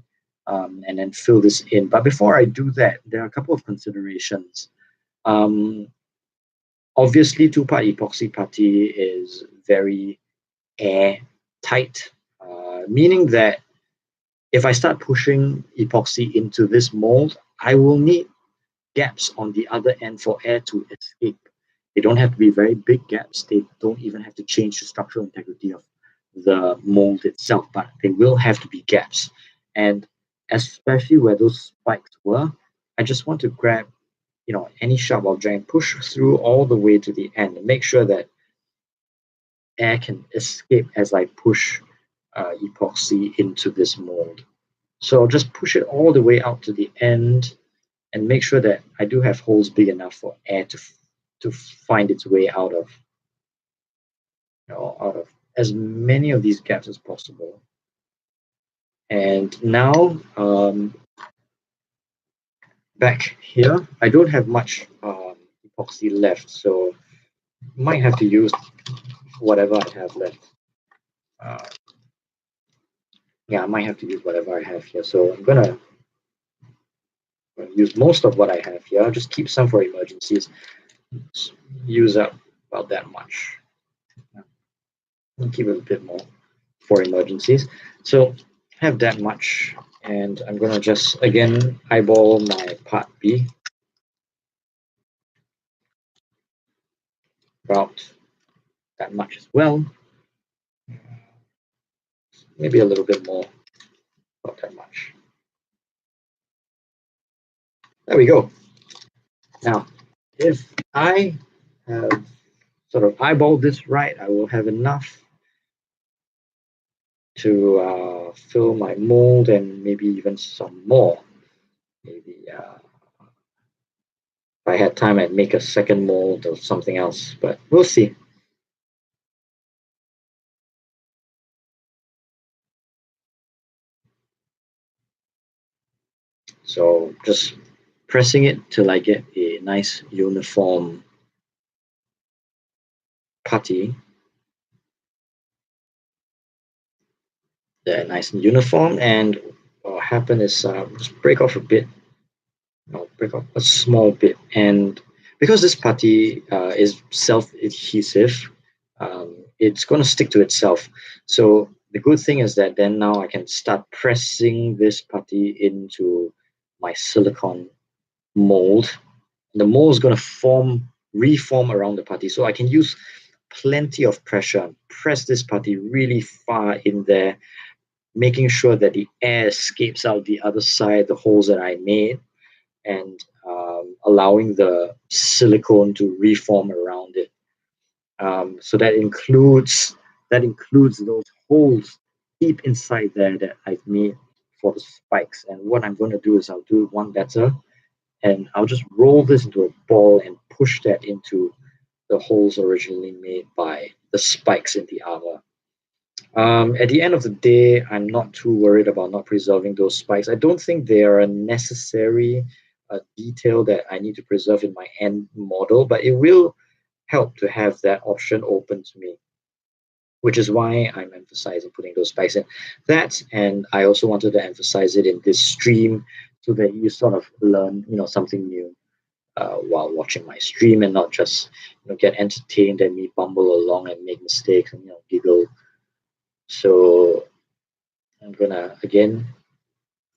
and then fill this in. But before I do that, there are a couple of considerations. Obviously, two-part epoxy putty is very airtight, meaning that if I start pushing epoxy into this mold, I will need gaps on the other end for air to escape. They don't have to be very big gaps. They don't even have to change the structural integrity of the mold itself, but they will have to be gaps. And especially where those spikes were, I just want to grab, any sharp object and push through all the way to the end and make sure that air can escape as I push epoxy into this mold. So I'll just push it all the way out to the end and make sure that I do have holes big enough for air to find its way out of, out of as many of these gaps as possible. And now back here, I don't have much epoxy left, so might have to use whatever I have left. Yeah, I might have to use whatever I have here. So I'm gonna use most of what I have here. I'll just keep some for emergencies. Use up about that much. I'll keep a bit more for emergencies. So have that much, and I'm gonna just again eyeball my part B. About that much as well. Maybe a little bit more. About that much. There we go. Now, if I have sort of eyeballed this right, I will have enough to fill my mold and maybe even some more. Maybe if I had time, I'd make a second mold or something else, but we'll see. So just pressing it till I get a nice uniform putty. They're nice and uniform, and what will happen is just break off a bit. I'll break off a small bit, and because this putty is self-adhesive, it's going to stick to itself. So the good thing is that then now I can start pressing this putty into my silicone mold. The mold is going to reform around the putty, so I can use plenty of pressure, press this putty really far in there, making sure that the air escapes out the other side, the holes that I made, and allowing the silicone to reform around it. So that includes those holes deep inside there that I've made for the spikes. And what I'm going to do is I'll do one better, and I'll just roll this into a ball and push that into the holes originally made by the spikes in the armor. At the end of the day, I'm not too worried about not preserving those spikes. I don't think they are a necessary detail that I need to preserve in my end model, but it will help to have that option open to me, which is why I'm emphasizing putting those spikes in. That, and I also wanted to emphasize it in this stream so that you sort of learn, something new while watching my stream, and not just, get entertained and me bumble along and make mistakes and giggle. So I'm gonna again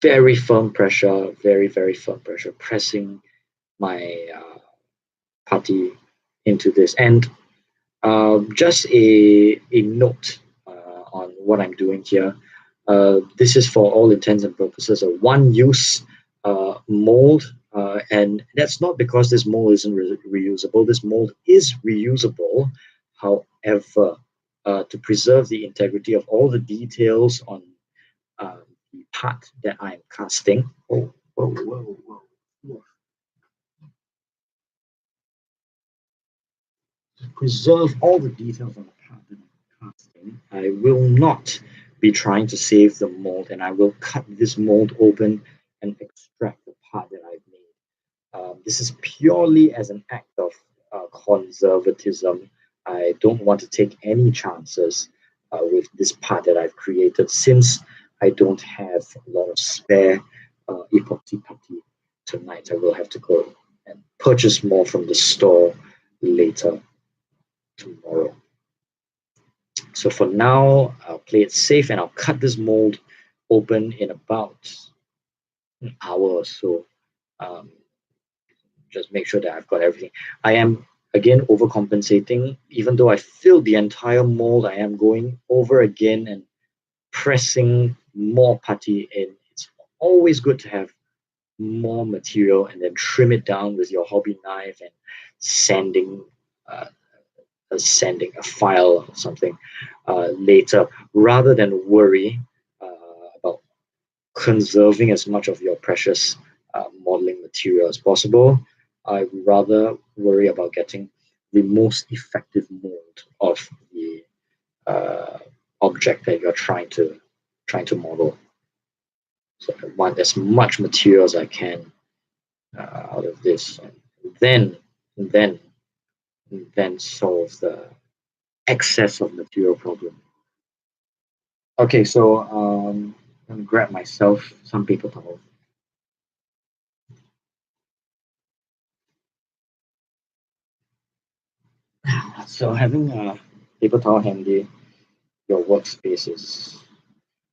very firm pressure, very firm pressure, pressing my putty into this. And just a note on what I'm doing here. This is for all intents and purposes a one-use mold, and that's not because this mold isn't reusable. This mold is reusable. However, to preserve the integrity of all the details on the part that I'm casting. Whoa, whoa, whoa, whoa. To preserve all the details on the part that I'm casting, I will not be trying to save the mold, and I will cut this mold open and extract the part that I've made. This is purely as an act of conservatism. I don't want to take any chances with this part that I've created, since I don't have a lot of spare epoxy putty tonight. I will have to go and purchase more from the store later tomorrow. So for now, I'll play it safe, and I'll cut this mold open in about an hour or so. Um, just make sure that I've got everything. I am again overcompensating, even though I filled the entire mold. I am going over again and pressing more putty in. It's always good to have more material and then trim it down with your hobby knife and sanding, uh, sanding a file or something later, rather than worry about conserving as much of your precious modeling material as possible. I would rather worry about getting the most effective mold of the uh, object that you're trying to model. So I want as much material as I can out of this, and then and then and then solve the excess of material problem. Okay, so I'm gonna grab myself some paper towel. So having a paper towel handy, your workspace is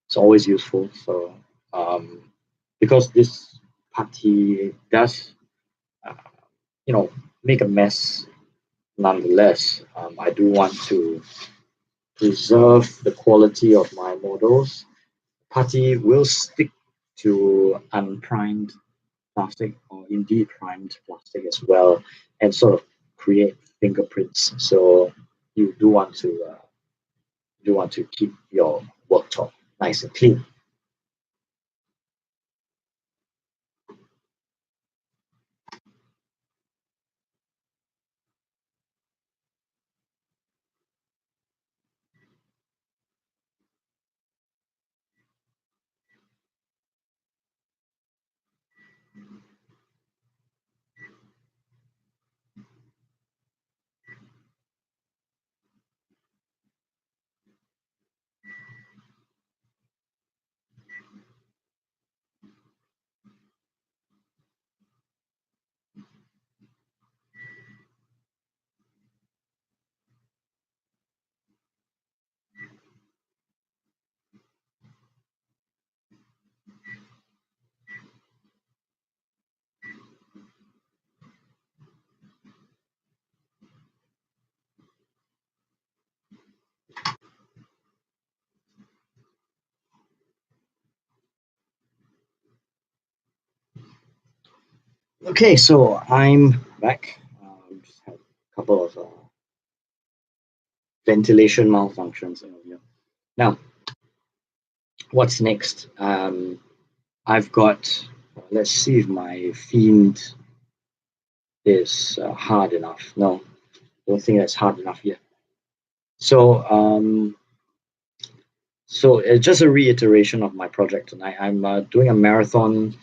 it's always useful. So um, because this putty does uh, make a mess nonetheless, I do want to preserve the quality of my models. Putty will stick to unprimed plastic or indeed primed plastic as well, and sort of create fingerprints. So you do want to keep your worktop nice and clean. Okay, so I'm back. Just had a couple of ventilation malfunctions over here. Now, what's next? I've got. Let's see if my fiend is hard enough. No, don't think that's hard enough yet. So, it's just a reiteration of my project tonight. I'm doing a marathon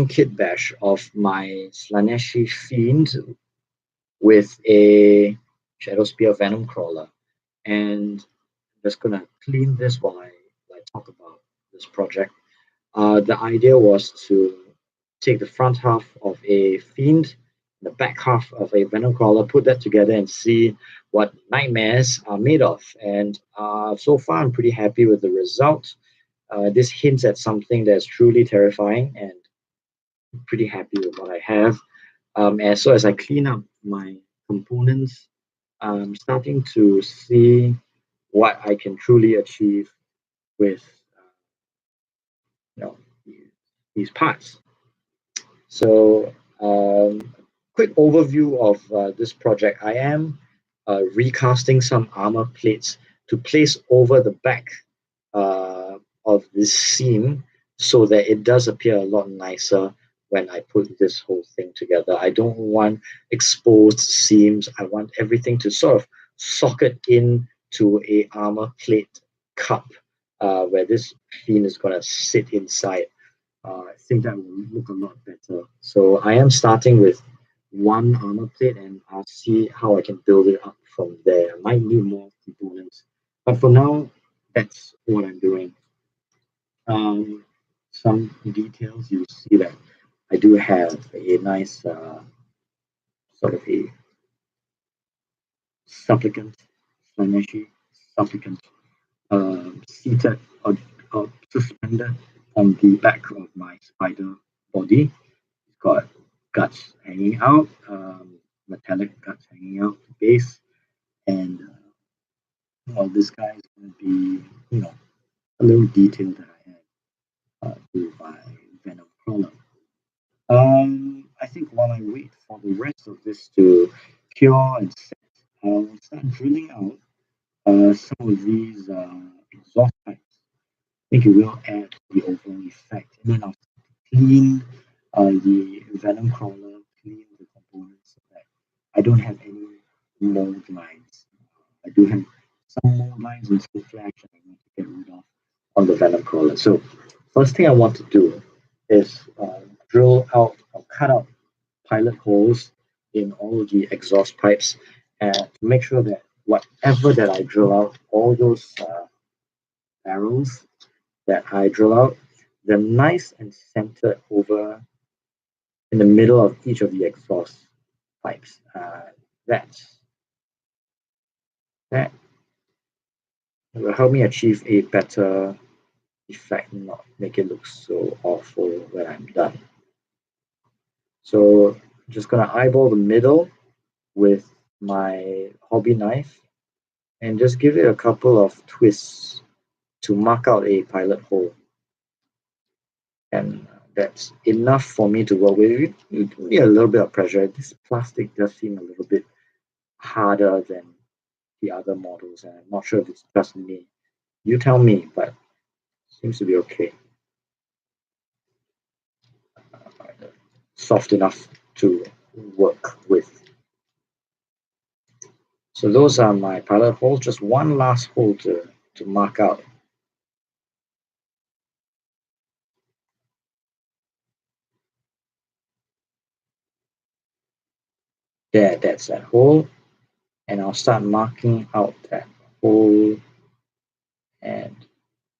kit bash of my Slaneshi fiend with a Shadow Spear Venom Crawler, and I'm just gonna clean this while I talk about this project. The idea was to take the front half of a fiend, the back half of a venom crawler, put that together and see what nightmares are made of. And so far, I'm pretty happy with the result. This hints at something that's truly terrifying, and I'm pretty happy with what I have. And so as I clean up my components, I'm starting to see what I can truly achieve with you know these parts. So, quick overview of this project. I am recasting some armor plates to place over the back of this seam so that it does appear a lot nicer when I put this whole thing together. I don't want exposed seams. I want everything to sort of socket in to a armor plate cup where this clean is going to sit inside. I think that will look a lot better. So I am starting with one armor plate and I'll see how I can build it up from there. I might need more components. But for now, that's what I'm doing. Um, some details, you see that I do have a nice sort of a supplicant, Slaneshi supplicant, seated or suspended on the back of my spider body. got guts hanging out, metallic guts hanging out the base, and well, this guy is going to be, a little detail that I had to my Venom crawler. I think while I wait for the rest of this to cure and set, I'll start drilling out some of these exhaust pipes. I think it will add to the overall effect. And then I'll clean the Venom crawler, clean the components so that I don't have any mold lines. I do have some mold lines and some flash that I want to get rid of on the Venom crawler. So first thing I want to do is drill out or cut out pilot holes in all the exhaust pipes and to make sure that whatever that I drill out, all those barrels that I drill out, they're nice and centered over in the middle of each of the exhaust pipes. That's that will help me achieve a better effect, not make it look so awful when I'm done. So I'm just gonna eyeball the middle with my hobby knife and just give it a couple of twists to mark out a pilot hole. And that's enough for me to work with. You need a little bit of pressure. This plastic does seem a little bit harder than the other models, and I'm not sure if it's just me. You tell me, but it seems to be okay. Soft enough to work with. So those are my pilot holes. Just one last hole to mark out. There, that's that hole. And I'll start marking out that hole. And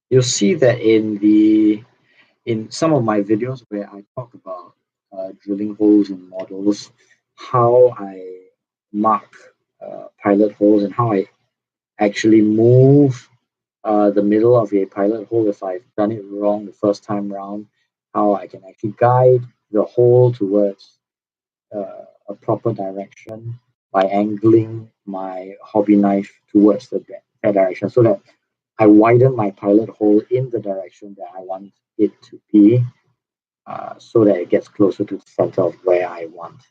you'll see that in some of my videos where I talk about drilling holes in models, how I mark pilot holes and how I actually move the middle of a pilot hole if I've done it wrong the first time round, how I can actually guide the hole towards a proper direction by angling my hobby knife towards that direction so that I widen my pilot hole in the direction that I want it to be so that it gets closer to the center of where I want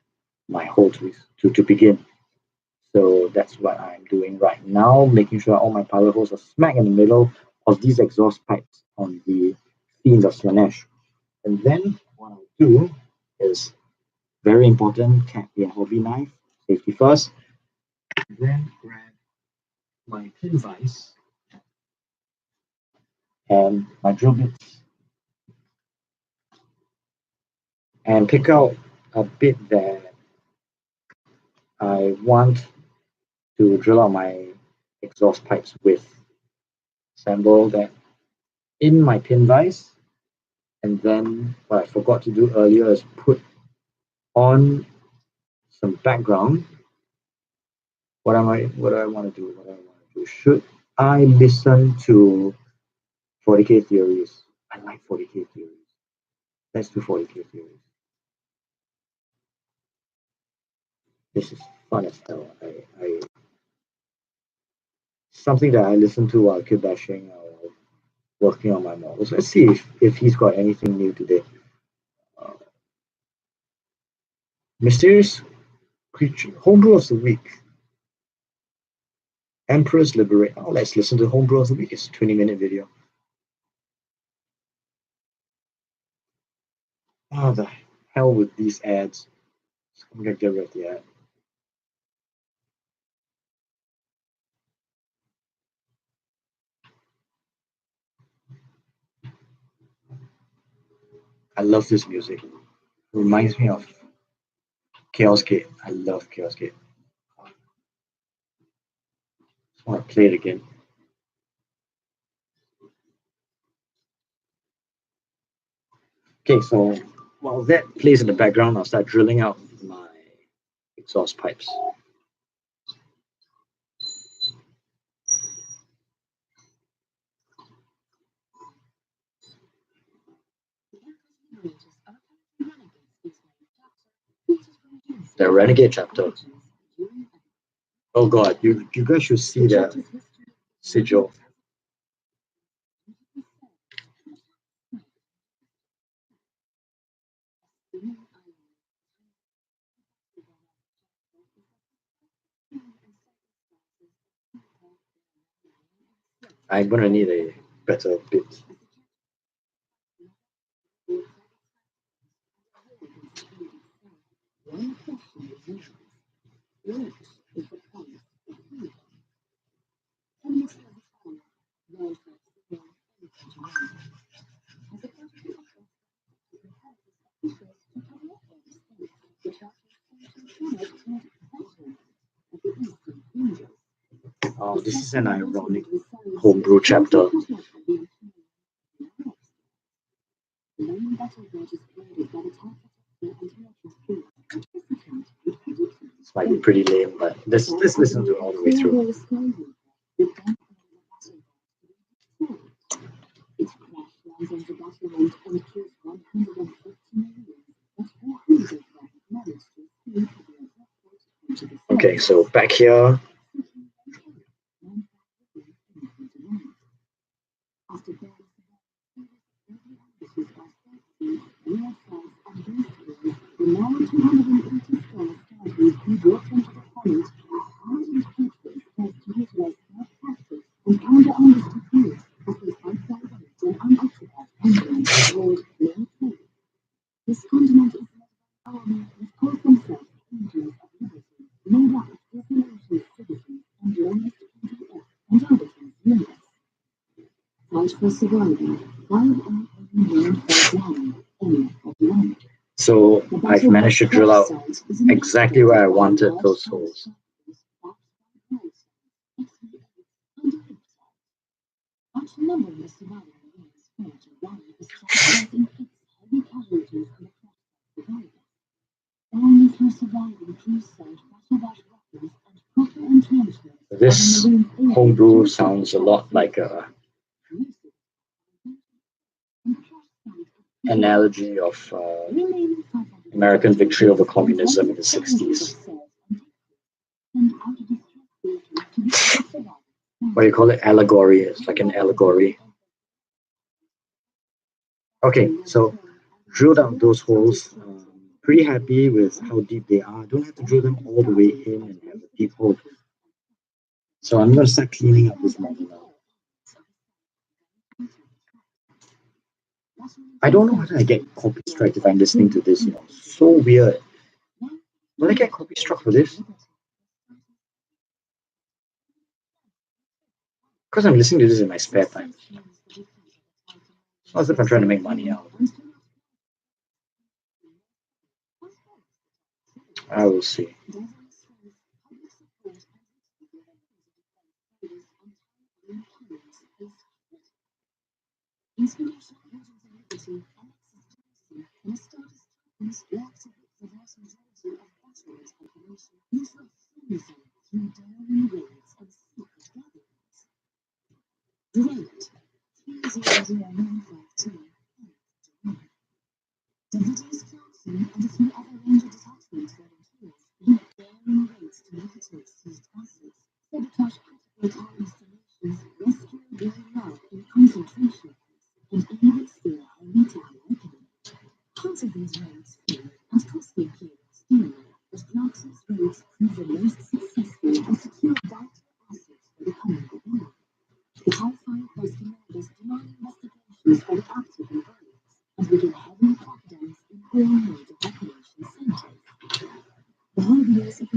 my hole to begin. So that's what I'm doing right now, making sure all my pilot holes are smack in the middle of these exhaust pipes on the Fiends of Slanesh. And then what I'll do is very important, cap your hobby knife, safety first. Then grab my pin vise and my drill bits and pick out a bit that I want to drill out my exhaust pipes with. Assemble that in my pin vise, and then what I forgot to do earlier is put on some background. What do I want to do? What do I want to do? Should I listen to 40K theories? I like 40K theories. Let's do 40K theories. This is fun as hell. Something that I listen to while kitbashing or working on my models. Let's see if he's got anything new today. Uh, Mysterious creature homebrew of the week. Emperor's Liberate. Oh, let's listen to homebrew of the week. It's a 20-minute video. Oh, the hell with these ads. I'm gonna get rid of the ad. I love this music. It reminds me of Chaos Gate. I love Chaos Gate. I want to play it again. Okay, so while that plays in the background, I'll start drilling out my exhaust pipes. Renegade chapter. Oh god, you guys should see that sigil. I'm gonna need a better bit. Oh, this is an ironic homebrew chapter. This might be pretty lame, but let's listen to it all the way through. Okay, so back here. So I've managed to drill out exactly where I wanted those holes. This homebrew sounds a lot like a analogy of American victory over communism in the 60s. What do you call it? Allegory. It's like an allegory. Okay, so drilled out those holes. Pretty happy with how deep they are. Don't have to drill them all the way in and have a deep hole. So I'm going to start cleaning up this model now. I don't know whether I get copy struck if I'm listening to this, so weird. Will I get copy struck for this? Because I'm listening to this in my spare time. It's not as if I'm trying to make money out. I will see.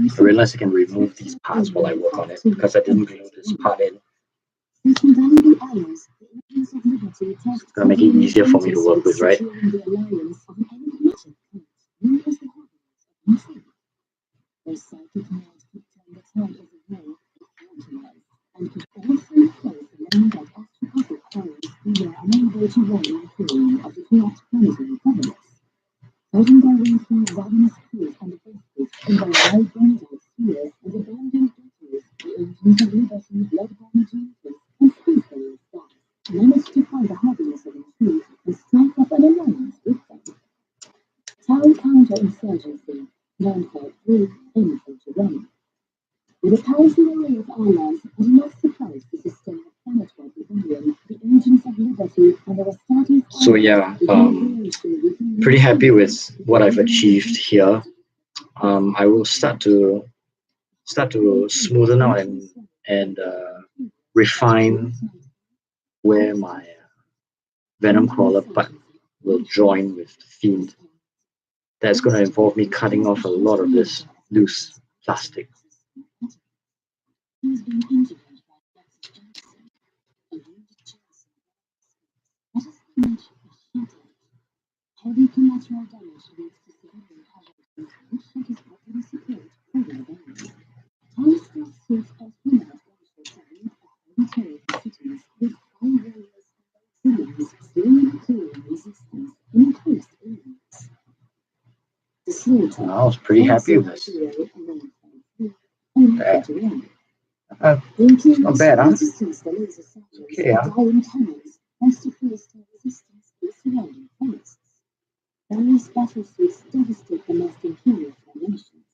I realize I can remove these parts while I work on it because I didn't glue this part in. It's gonna make it easier for me to work with, right? With a powerful array of allies and enough supplies to sustain a planetwide rebellion, the engines of liberty and the Astartes So yeah, pretty happy with what I've achieved here. I will start to smoothen out and refine where my venom crawler butt will join with the fiend. That's going to involve me cutting off a lot of this loose plastic. He's been injured by a Let us image a shattered. Heavy collateral damage leads to civilian casualties, which shatters popular support for their veins. Time still suits as criminal officials that lead a military cities with high warriors and auxiliaries slowly clearing resistance in enclosed areas. The slaughter I was pretty happy with this. It's not bad, huh? Okay, yeah. Dying tunnels thanks to Philistine resistance to the surrounding forests. Various battlefields devastate the most imperial formations.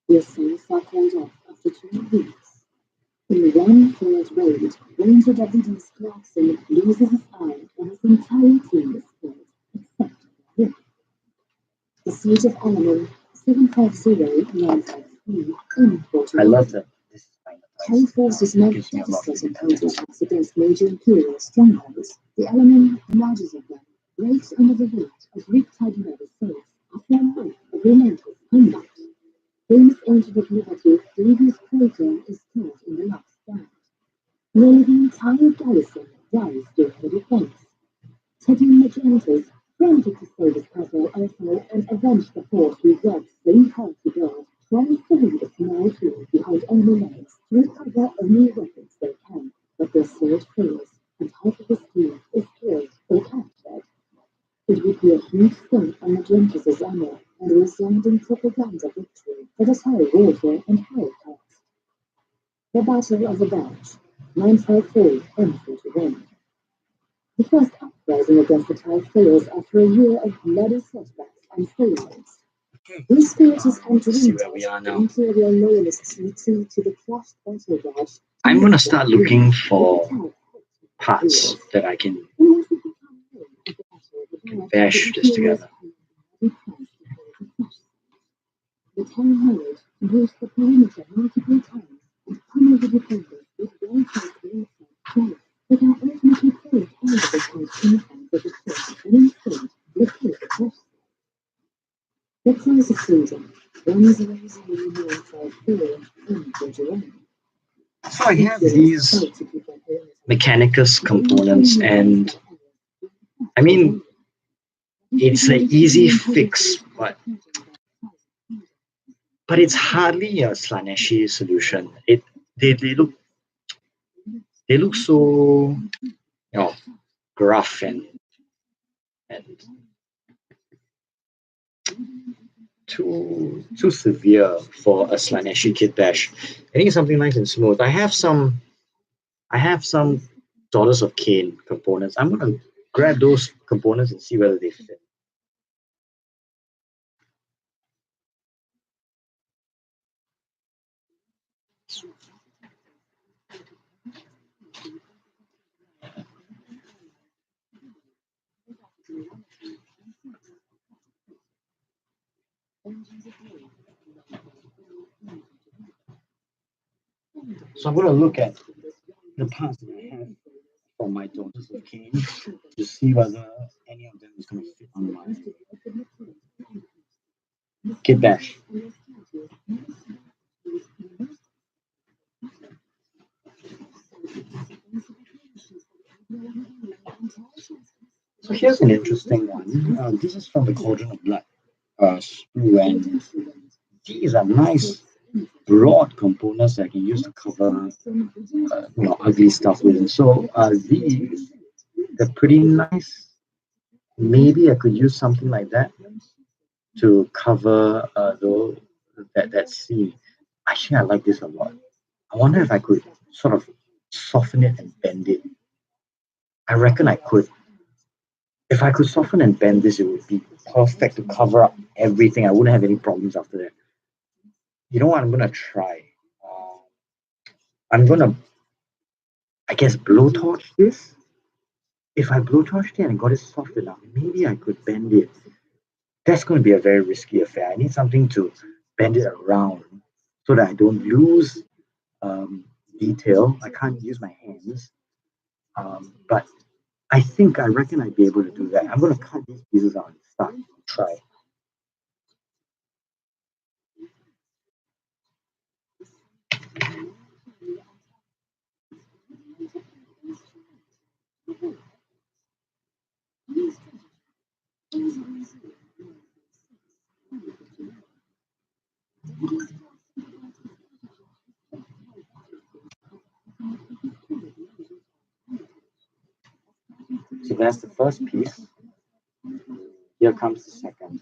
The assaults are called off after 2 weeks. In one failed raid, Ranger WD's Clarkson loses his eye and his entire team is killed, except him. The siege of Alamein, 750-953, in Portugal. I love that. This is kind of Terry forces made devastating counterattacks against major imperial strongholds. The Alamein, the largest of them, breaks under the weight of riptide level sails after a month of relentless combat. Famous Angel of Liberty, Livius Crater is killed in the last stand. Nearly the entire garrison dies during the defense. Teddy Magentas, frantic to save his cousin Arthur and avenge the force he worked so hard to build, tries to lead a small team behind enemy lines to recover only weapons they can, but their sword fails, and half of his team is killed or captured. It would be a huge thing on Magentas' honor and a resounding propaganda victory for this high warfare and high cost. The Battle of the Belge, 954 M41. The first uprising against the Thai fails after a year of bloody setbacks and failures. These spirited See where we are now. imperial loyalists retreat to the crushed battle barge. I'm gonna start looking for parts that I can bash this together. The Thai herald used the perimeter multiple times and pummeled the defenders with well-placed warfare fire, but are ultimately killed under the Thai's influence of the force and instead locate the cross. The price of freedom, 1054 and Jerome. So I have these Mechanicus components, and I mean, it's an easy fix, but it's hardly a Slaneshi solution. They look so gruff and too severe for a Slaneshi Kitbash. I think something nice and smooth. I have some Daughters of Cain components. I'm gonna grab those components and see whether they fit. So I'm gonna look at the parts that I have for my Daughters of Cain to see whether any of them is gonna fit on my Kitbash. So here's an interesting one. This is from the Cauldron of Blood sprue, and these are nice broad components that I can use to cover ugly stuff with. And so these, they're pretty nice. Maybe I could use something like that to cover that scene. Actually, I like this a lot. I wonder if I could sort of soften it and bend it. I reckon I could. If I could soften and bend this, it would be perfect to cover up everything. I wouldn't have any problems after that. You know what? I'm gonna try. I'm gonna, I guess, blowtorch this. If I blowtorched it and got it soft enough, maybe I could bend it. That's going to be a very risky affair. I need something to bend it around so that I don't lose detail. I can't use my hands. But I reckon I'd be able to do that. I'm going to cut these pieces out and start. Try. So that's the first piece. Here comes the second.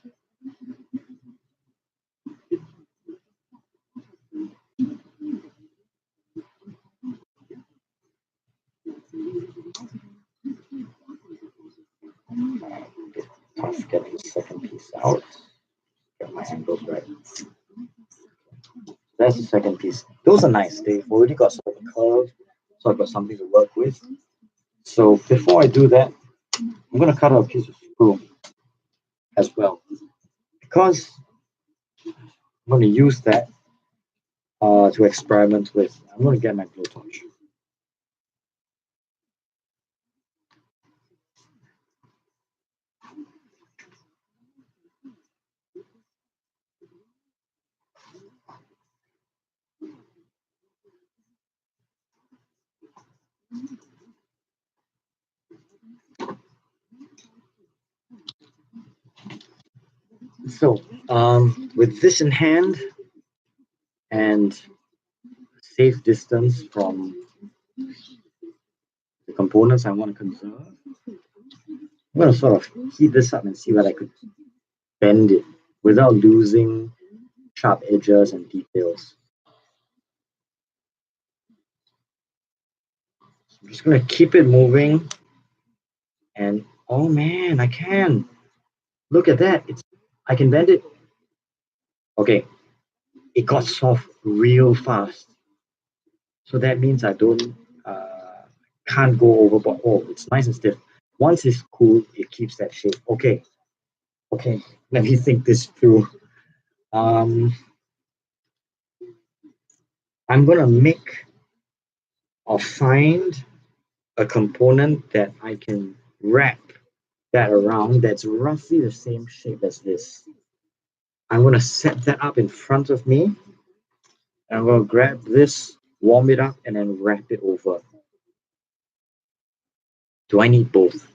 Tough getting the second piece out. Get my angles right. That's the second piece. Those are nice. They've already got sort of a curve, so I've got something to work with. So before I do that, I'm going to cut out a piece of screw as well, because I'm going to use that to experiment with. I'm going to get my blowtorch. So with this in hand and safe distance from the components I want to conserve, I'm going to sort of heat this up and see whether I could bend it without losing sharp edges and details. So I'm just going to keep it moving, and oh man, I can. Look at that. I can bend it. Okay, it got soft real fast. So that means I can't go overboard. Oh, it's nice and stiff. Once it's cool, it keeps that shape. Okay, let me think this through. I'm gonna make or find a component that I can wrap that around that's roughly the same shape as this. I'm gonna set that up in front of me, and I'm gonna grab this, warm it up, and then wrap it over. Do I need both?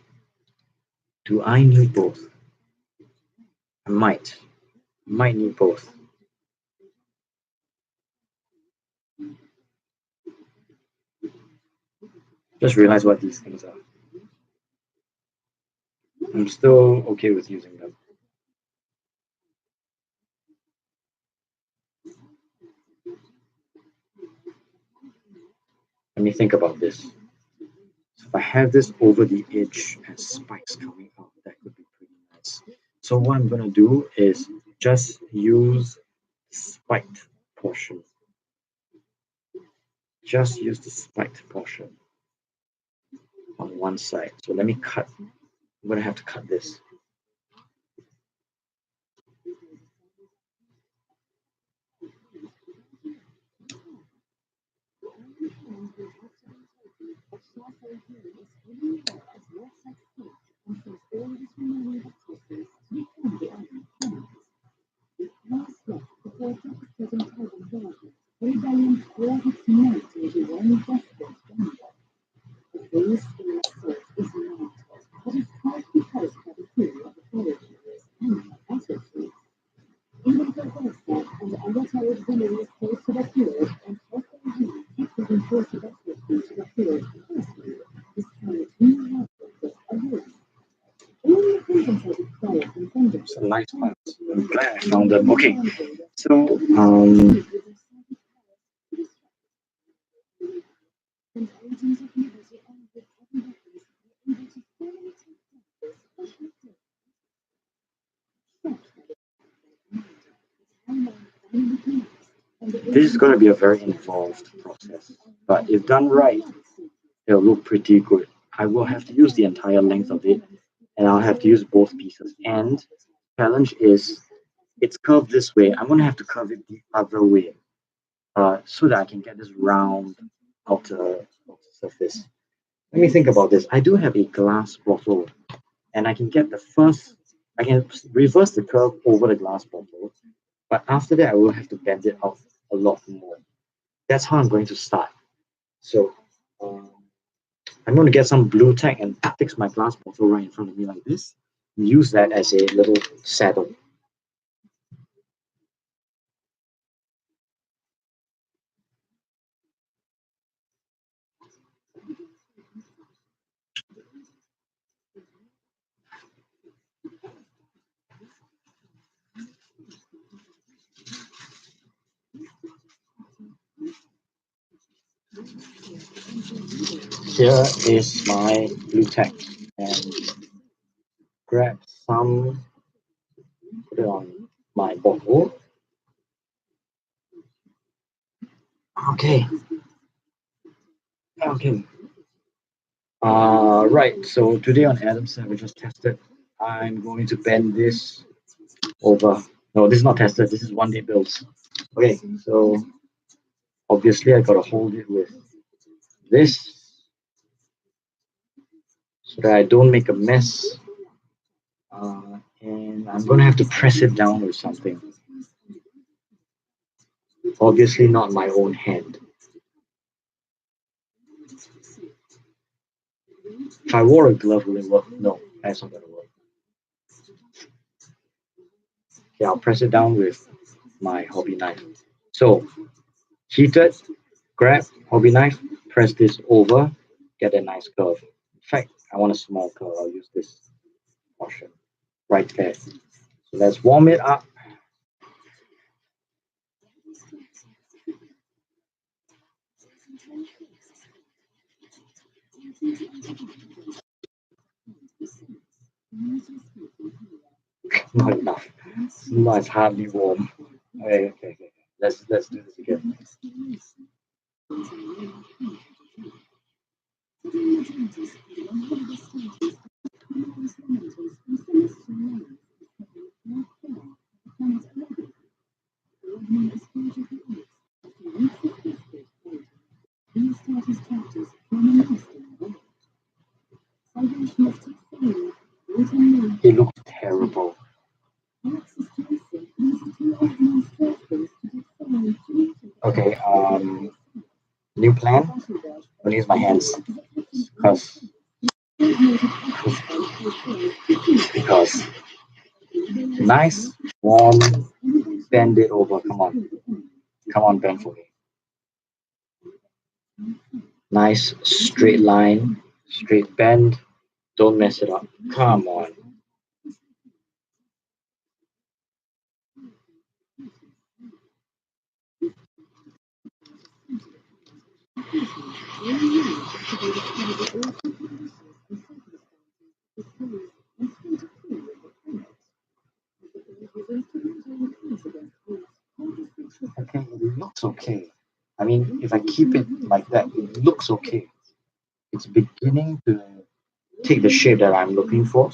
Do I need both? I might need both. Just realize what these things are. I'm still okay with using them. Let me think about this. So if I have this over the edge and spikes coming out, that could be pretty nice. So what I'm gonna do is just use spiked portion. Just use the spiked portion on one side. So let me cut. I'm gonna have to cut this. Some nice parts. I'm glad I found them. Okay, so this is going to be a very involved process, but if done right, it'll look pretty good. I will have to use the entire length of it, and I'll have to use both pieces. And challenge is it's curved this way. I'm going to have to curve it the other way, so that I can get this round outer surface. Let me think about this. I do have a glass bottle, and I can reverse the curve over the glass bottle, but after that, I will have to bend it out a lot more. That's how I'm going to start. So um, I'm going to get some blue tack and fix my glass bottle right in front of me like this. And use that as a little saddle. Here is my blue tack, and grab some, put it on my bottle. Okay, okay. Right, so today on Adam Savage's Tested, I'm going to bend this over. No, this is not tested, this is one day builds. Okay, so obviously I gotta hold it with this so that I don't make a mess. And I'm gonna have to press it down with something. Obviously not my own hand. If I wore a glove, will it work? No, that's not gonna work. Okay, I'll press it down with my hobby knife. So, heated, grab hobby knife, press this over, get a nice curve. In fact, I want a small curve. I'll use this portion right there. So let's warm it up. Not enough. No, it's hardly warm. Okay. Let's do this again. It looks terrible. Okay, new plan. I'm gonna use my hands because nice, warm, bend it over. Come on, bend for me. Nice straight line, straight bend. Don't mess it up. Come on. Okay, it looks okay. I mean, if I keep it like that, it looks okay. It's beginning to take the shape that I'm looking for.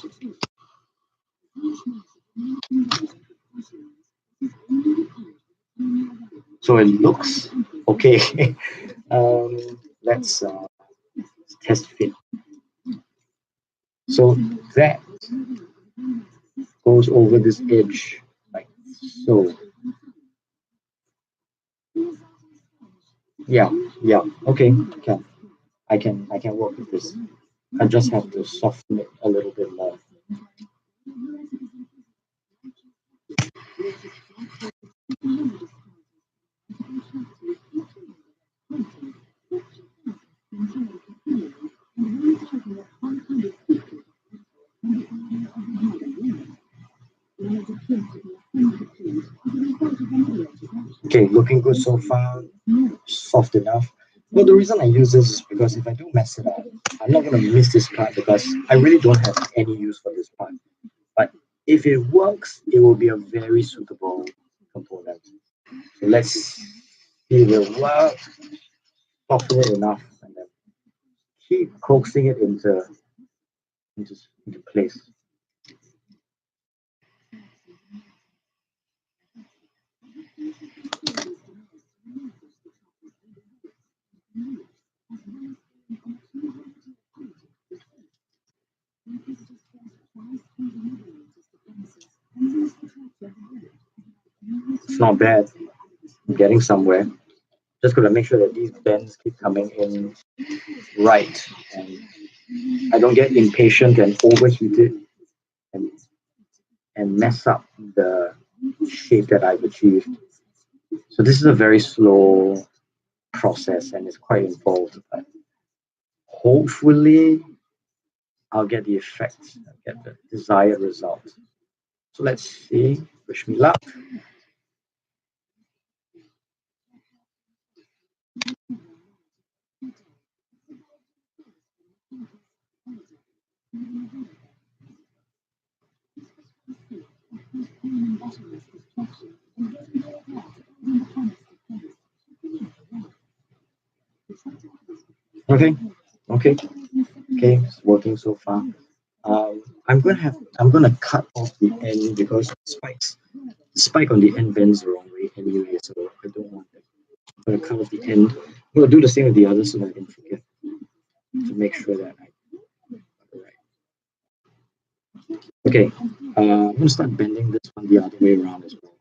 So it looks okay. Let's test fit. So that goes over this edge like so. Yeah, okay, I can work with this. I just have to soften it a little bit more. Okay, looking good so far, soft enough. Well, the reason I use this is because if I do mess it up, I'm not going to miss this part because I really don't have any use for this part. But if it works, it will be a very suitable component. So let's it will work, soften it enough, and then keep coaxing it into place. It's not bad. I'm getting somewhere. Just gotta make sure that these bends keep coming in right, and I don't get impatient and overheat it and mess up the shape that I've achieved. So this is a very slow process and it's quite involved, but hopefully I'll get the effect, I'll get the desired result. So let's see. Wish me luck. Okay, okay, okay. It's working so far. I'm gonna cut off the end because the spike on the end bends the wrong way anyway, so I don't want that. I'm gonna cut off the end. I'm gonna do the same with the others so that I don't forget to make sure that I got it right. Okay, I'm gonna start bending this one the other way around as well.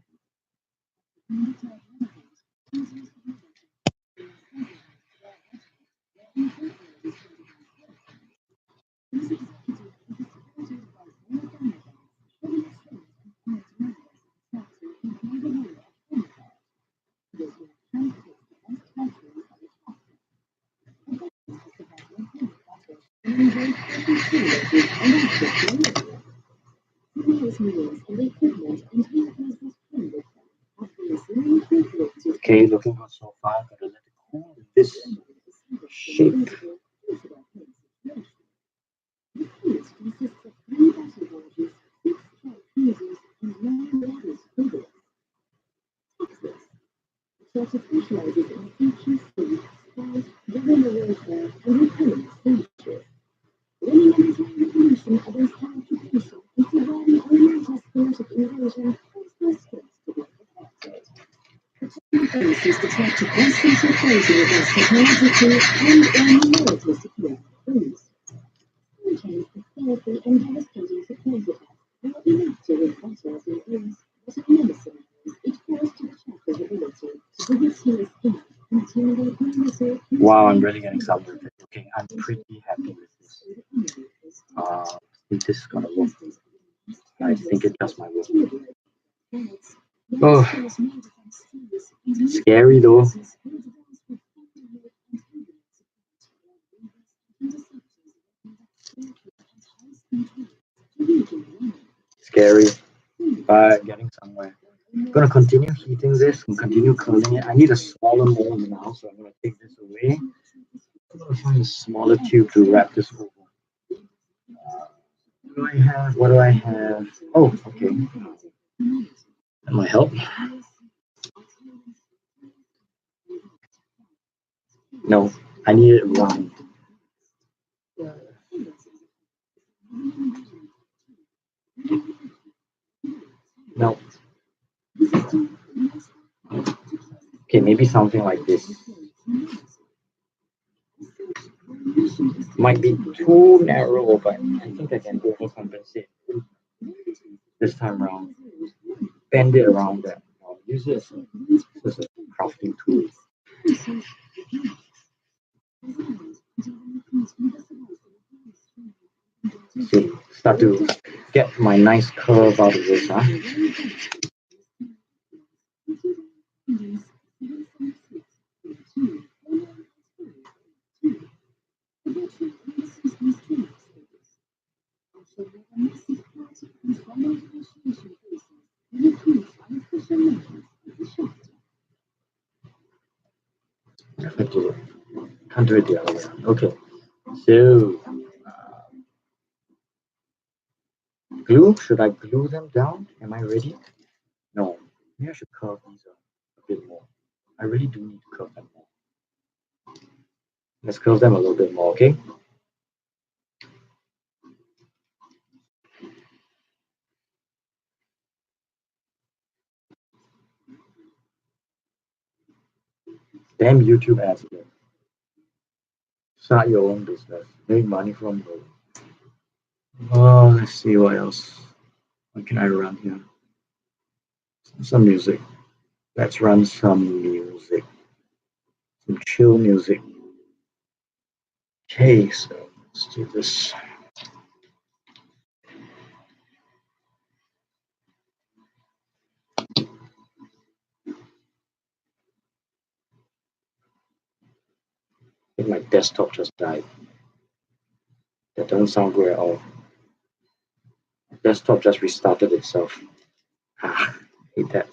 Okay, looking good so far. Gotta let it cool in this shape. Wow, I'm really getting somewhere with it. Okay, I'm pretty happy with this. I think this is gonna work. I think it just might work. Oh, scary though. Scary, but getting somewhere. I'm gonna continue heating this and continue curling it. I need a smaller mold now, so I'm gonna take this away. I'm gonna find a smaller tube to wrap this over. What do I have? What do I have? Oh, okay. That might help. No, I need it round. No. Okay, maybe something like this. Might be too narrow, but I think I can overcompensate this time around. Bend it around that. I'll use it as a crafting tool. See, start to get my nice curve out of this, huh? Can't do it the other way around. Okay, so glue. Should I glue them down? Am I ready? No. Maybe I should curve these a bit more. I really do need to curve them more. Let's curve them a little bit more, okay? Damn YouTube ads again. Start your own business. Make money from home. Oh, let's see what else. What can I run here? Some music. Let's run some music. Some chill music. Okay, so let's do this. I think my desktop just died. That doesn't sound good at all. My desktop just restarted itself. Ah, hate that.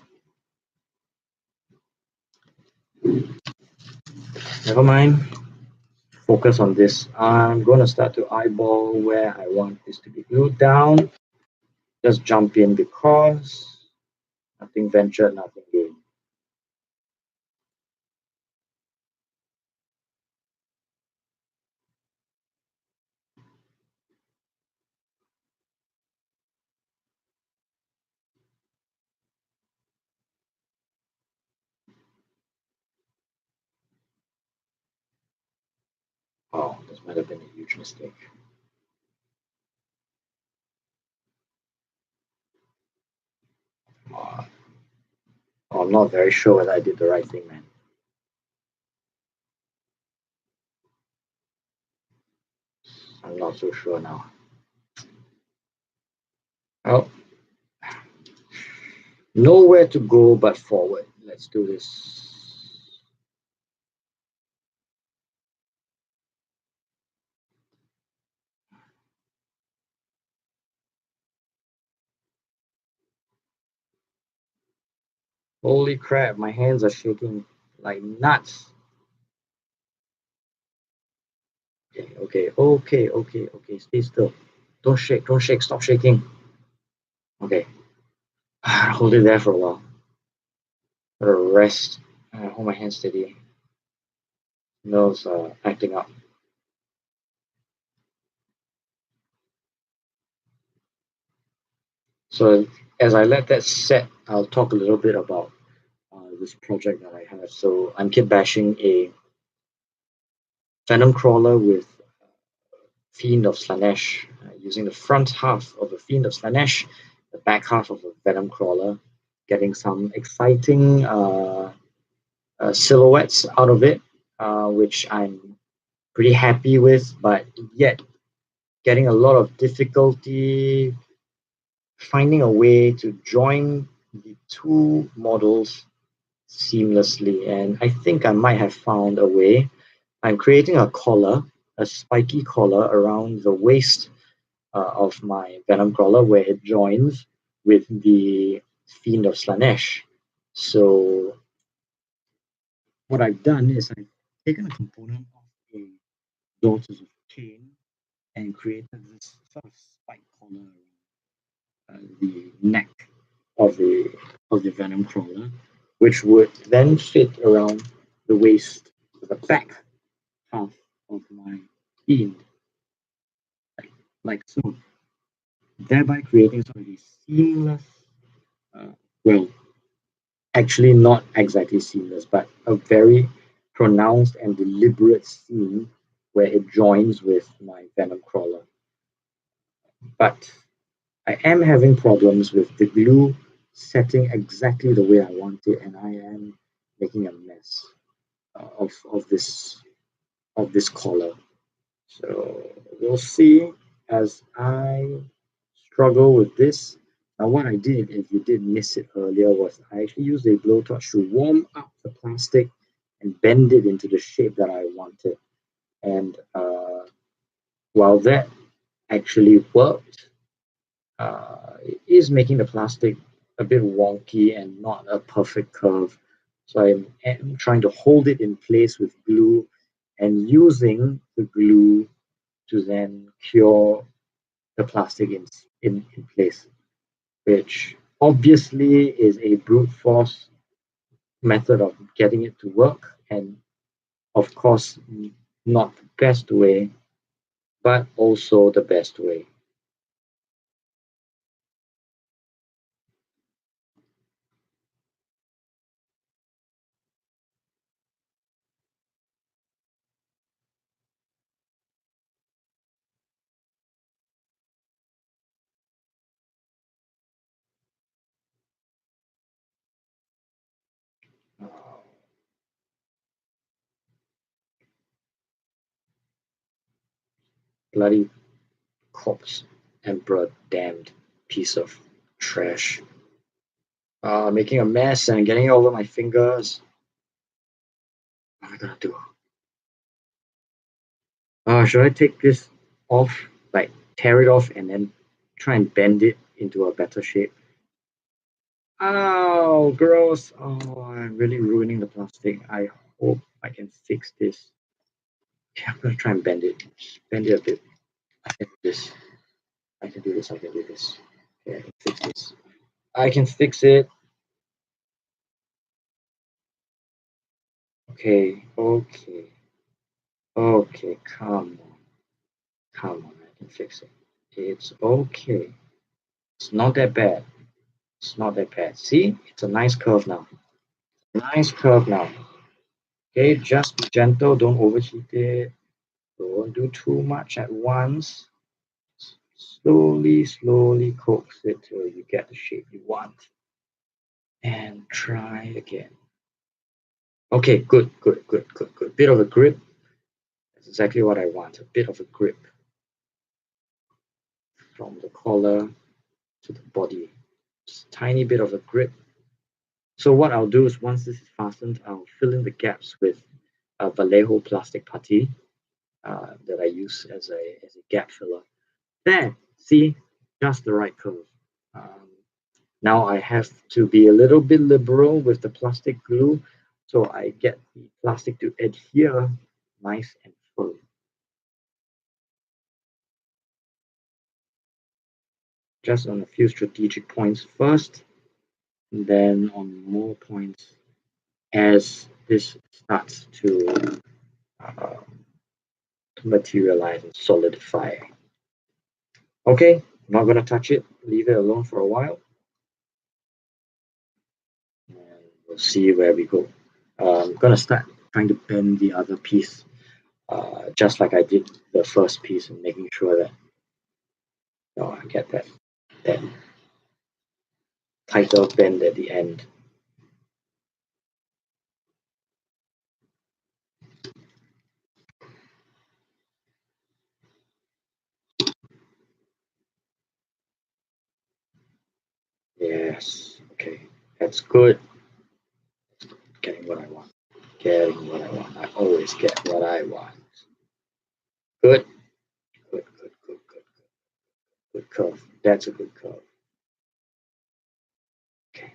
Never mind. Focus on this. I'm going to start to eyeball where I want this to be glued down. Just jump in because nothing ventured, nothing gained. Oh, this might have been a huge mistake. Oh, I'm not very sure whether I did the right thing, man. I'm not so sure now. Well, nowhere to go but forward. Let's do this. Holy crap, my hands are shaking like nuts. Okay. Stay still. Don't shake, stop shaking. Okay. Hold it there for a while. Rest. Hold my hand steady. Nose acting up. So as I let that set, I'll talk a little bit about this project that I have. So I'm kitbashing a venom crawler with Fiend of Slanesh, using the front half of a Fiend of Slanesh, the back half of a venom crawler, getting some exciting silhouettes out of it, which I'm pretty happy with, but yet getting a lot of difficulty finding a way to join the two models seamlessly. And I think I might have found a way. I'm creating a collar, a spiky collar around the waist of my venom crawler where it joins with the Fiend of Slanesh. So what I've done is I've taken a component of a Daughters of Cain and created this sort of spike collar around the neck of the venom crawler, which would then fit around the waist, the back half of my fiend, like so, thereby creating sort of a seamless, uh, well, actually not exactly seamless, but a very pronounced and deliberate seam where it joins with my venom crawler. But I am having problems with the glue setting exactly the way I want it, and I am making a mess of this collar. So we'll see as I struggle with this. Now, what I did, if you did miss it earlier, was I actually used a blowtorch to warm up the plastic and bend it into the shape that I wanted. And while that actually worked, it is making the plastic a bit wonky and not a perfect curve. So am trying to hold it in place with glue and using the glue to then cure the plastic in place, which obviously is a brute force method of getting it to work, and of course, not the best way, but also the best way. Bloody corpse emperor, damned piece of trash. Making a mess and getting it over my fingers. What am I gonna do? Should I take this off, like tear it off, and then try and bend it into a better shape? Oh, gross! Oh, I'm really ruining the plastic. I hope I can fix this. Yeah, I'm gonna try and bend it. Just bend it a bit. I can do this. I can do this. I can do this. Okay, I can fix this. I can fix it. Okay, okay, okay. Come on, come on. I can fix it. It's okay. It's not that bad. It's not that bad. See, it's a nice curve now. Nice curve now. Okay, just be gentle. Don't overheat it. Don't do too much at once. Slowly, slowly coax it till you get the shape you want. And try again. Okay, good, good, good, good, good. Bit of a grip. That's exactly what I want. A bit of a grip from the collar to the body. Just tiny bit of a grip. So what I'll do is once this is fastened, I'll fill in the gaps with a Vallejo plastic putty that I use as a gap filler. There, see, just the right curve. Um, Now I have to be a little bit liberal with the plastic glue, so I get the plastic to adhere nice and firm. Just on a few strategic points first, and then on more points as this starts uh, to materialize and solidify. Okay, I'm not going to touch it, leave it alone for a while, and we'll see where we go. I'm going to start trying to bend the other piece, just like I did the first piece, and making sure that I get that tighter bend at the end. Yes, okay, that's good. Getting what I want. Getting what I want. I always get what I want. Good, good, good, good, good, good curve. That's a good curve. Okay.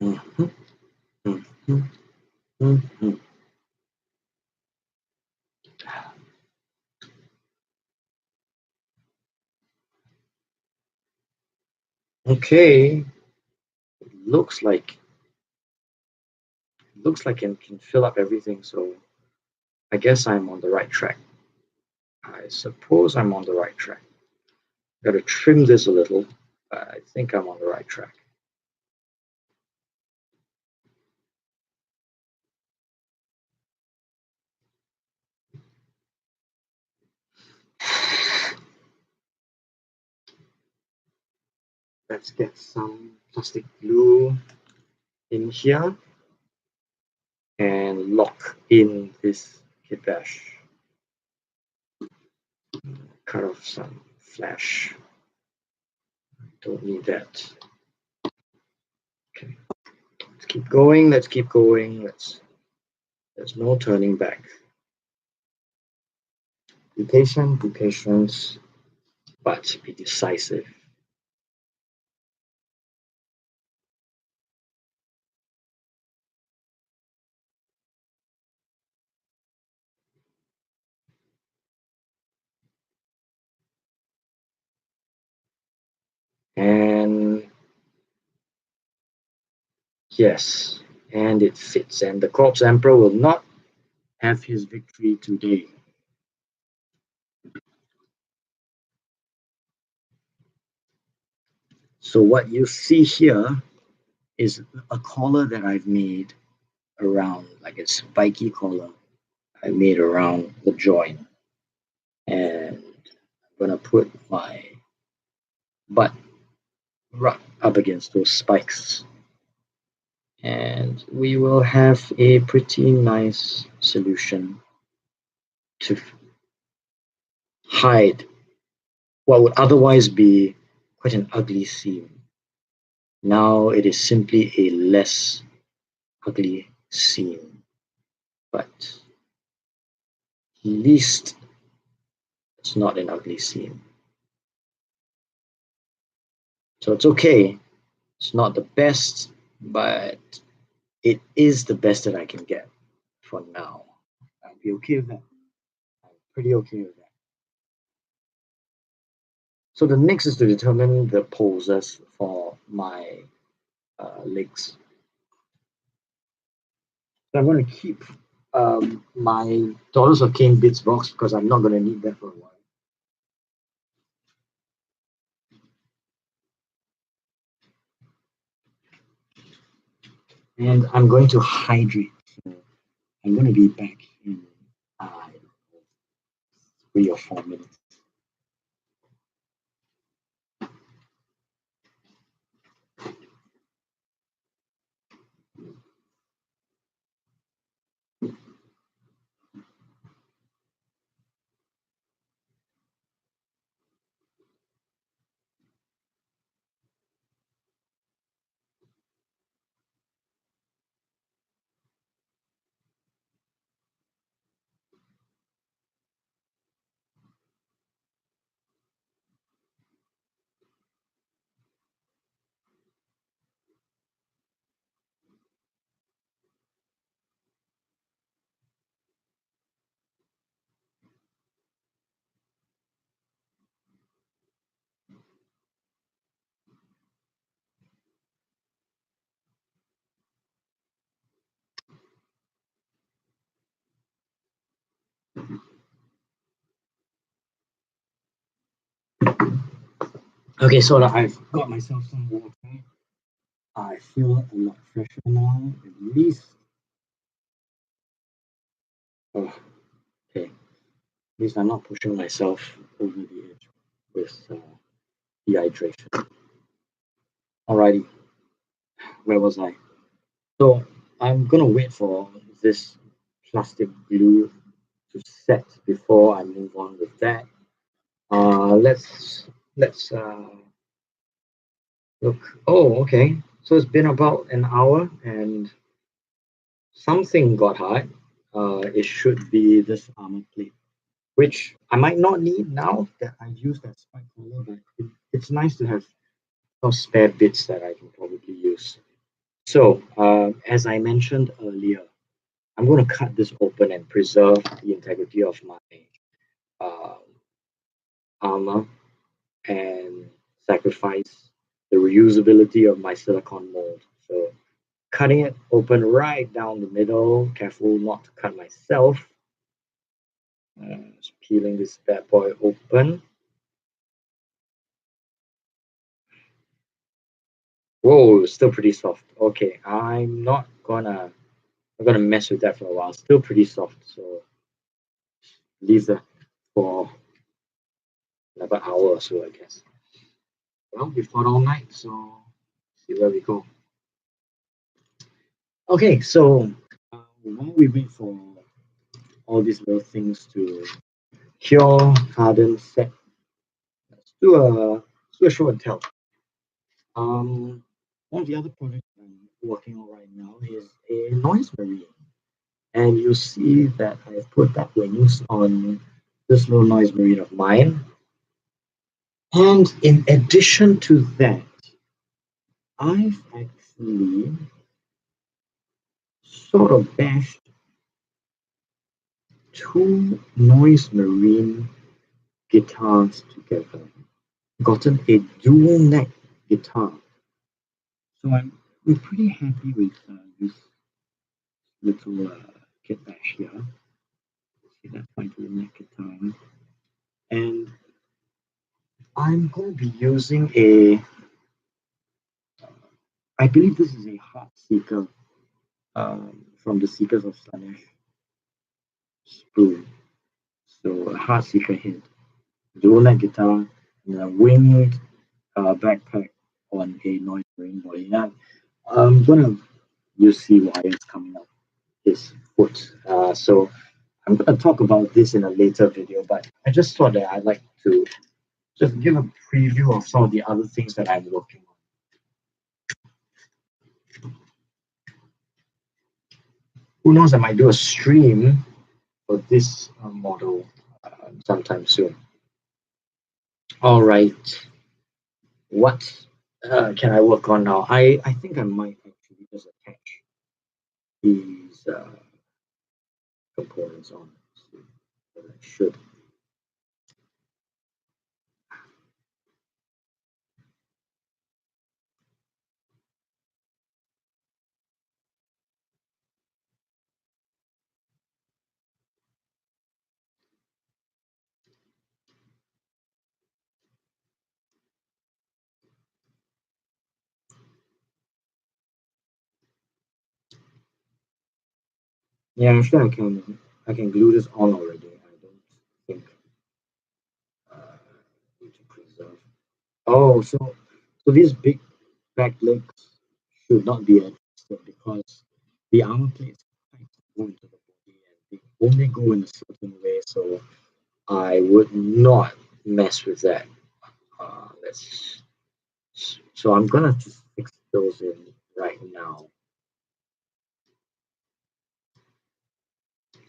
Mm-hmm, mm-hmm, mm-hmm. Okay. Looks like it can fill up everything, so I guess I'm on the right track. I suppose I'm on the right track. Got to trim this a little, but I think I'm on the right track. Let's get some plastic glue in here and lock in this Kitbash. Cut off some flash. Don't need that. Okay. Let's keep going. Let's keep going. There's no turning back. Be patient, but be decisive. And yes, and it fits. And the Corpse Emperor will not have his victory today. So what you see here is a collar that I've made around, like a spiky collar I made around the joint. And I'm gonna put my butt right up against those spikes. And we will have a pretty nice solution to hide what would otherwise be quite an ugly seam. Now it is simply a less ugly seam, but at least it's not an ugly seam. So it's okay. It's not the best, but it is the best that I can get for now. I'll be okay with that. I'm pretty okay with that. So the next is to determine the poses for my legs. So I'm going to keep my Daughters of Cain bits box because I'm not going to need that for a while. And I'm going to hydrate. So I'm going to be back in 3 or 4 minutes. Okay, so I've got myself some water. I feel a lot fresher now, at least. Oh, okay. At least I'm not pushing myself over the edge with dehydration. Alrighty, where was I? So I'm gonna wait for this plastic glue to set before I move on with that. Let's look. Oh, okay. So it's been about an hour and something got hot. It should be this armor plate, which I might not need now that I've used that spike collar, but it's nice to have those spare bits that I can probably use. So, as I mentioned earlier, I'm going to cut this open and preserve the integrity of my uh, armor and sacrifice the reusability of my silicone mold. So, cutting it open right down the middle, careful not to cut myself. Just peeling this bad boy open. Whoa, still pretty soft. Okay, I'm gonna mess with that for a while. Still pretty soft, so leave that for another hour or so, I guess. Well, we fought all night, so see where we go. Okay, so while we wait for all these little things to cure, harden, set. Let's do a show and tell. One of the other projects I'm working on right now is a noise marine. And you see that I've put back wings on this little noise marine of mine. And in addition to that, I've actually sort of bashed two noise marine guitars together, gotten a dual neck guitar. So I'm pretty happy with this little Kitbash here. See, that's my dual neck guitar. And I'm going to be using I believe this is a Heart Seeker from the Seekers of Slanesh spoon. So a Heart Seeker head, dual neck guitar, and a winged backpack on a noise marine body. Now, I'm gonna use see wires coming up his foot. So I'm gonna talk about this in a later video, but I just thought that I'd like to just give a preview of some of the other things that I'm working on. Who knows, I might do a stream for this model sometime soon. All right, what can I work on now? I think I might actually just attach these components on. But I should. Yeah, I'm sure I can glue this on already. I don't think need to preserve. Oh, so these big back legs should not be adjusted because the armor plates go into the body and they only go in a certain way. So I would not mess with that. Let's. So I'm gonna just fix those in right now.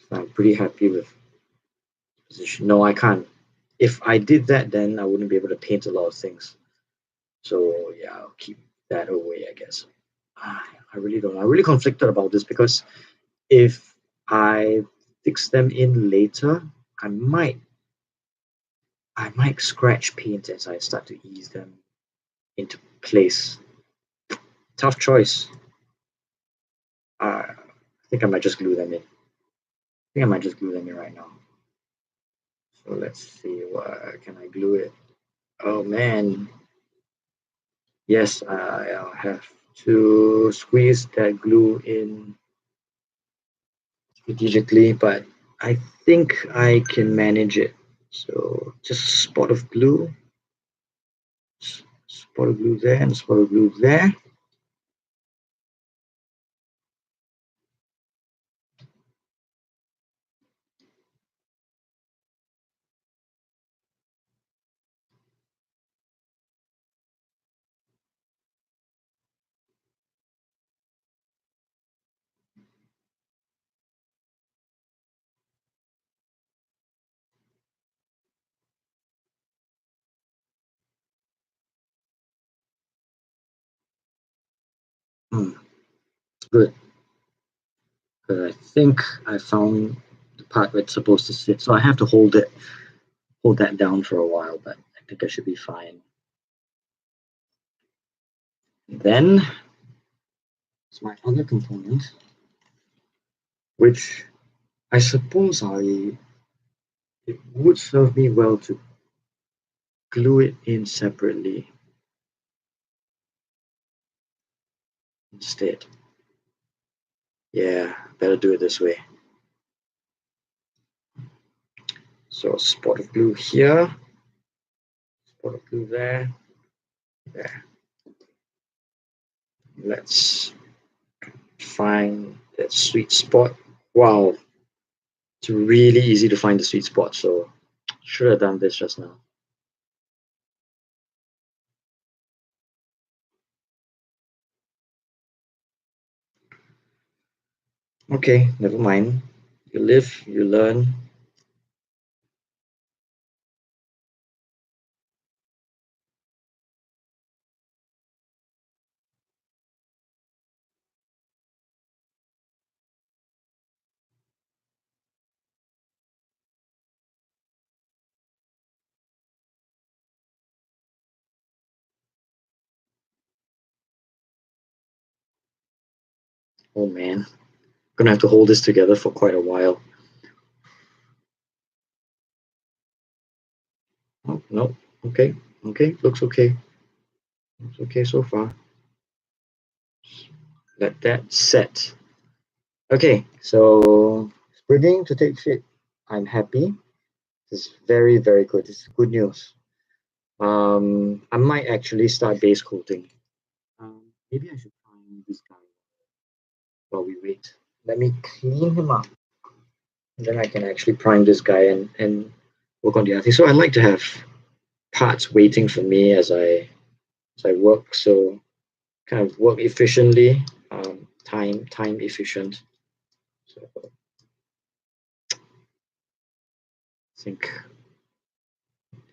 So I'm pretty happy with position. No, I can't. If I did that, then I wouldn't be able to paint a lot of things. So yeah, I'll keep that away, I guess. I really don't know. I'm really conflicted about this because if I fix them in later, I might scratch paint as I start to ease them into place. Tough choice. I think I might just glue them in. I think I might just glue them in right now. So let's see, where can I glue it? Oh man. Yes, I'll have to squeeze that glue in strategically, but I think I can manage it. So just a spot of glue, spot of glue there, and a spot of glue there. Good. Because I think I found the part where it's supposed to sit. So I have to hold that down for a while, but I think I should be fine. Then it's my other component, which I suppose it would serve me well to glue it in separately instead. Yeah, better do it this way. So spot of glue here, spot of glue there, there. Let's find that sweet spot. Wow, It's really easy to find the sweet spot, so should have done this just now. Okay, never mind. You live, you learn. Oh man, gonna have to hold this together for quite a while. Oh no, okay, looks okay. Looks okay so far. Let that set. Okay, so it's beginning to take shape. I'm happy. This is very, very good. This is good news. I might actually start base coating. Maybe I should find this guy while we wait. Let me clean him up. And then I can actually prime this guy and work on the other thing. So I like to have parts waiting for me as I work. So kind of work efficiently, time efficient. So I think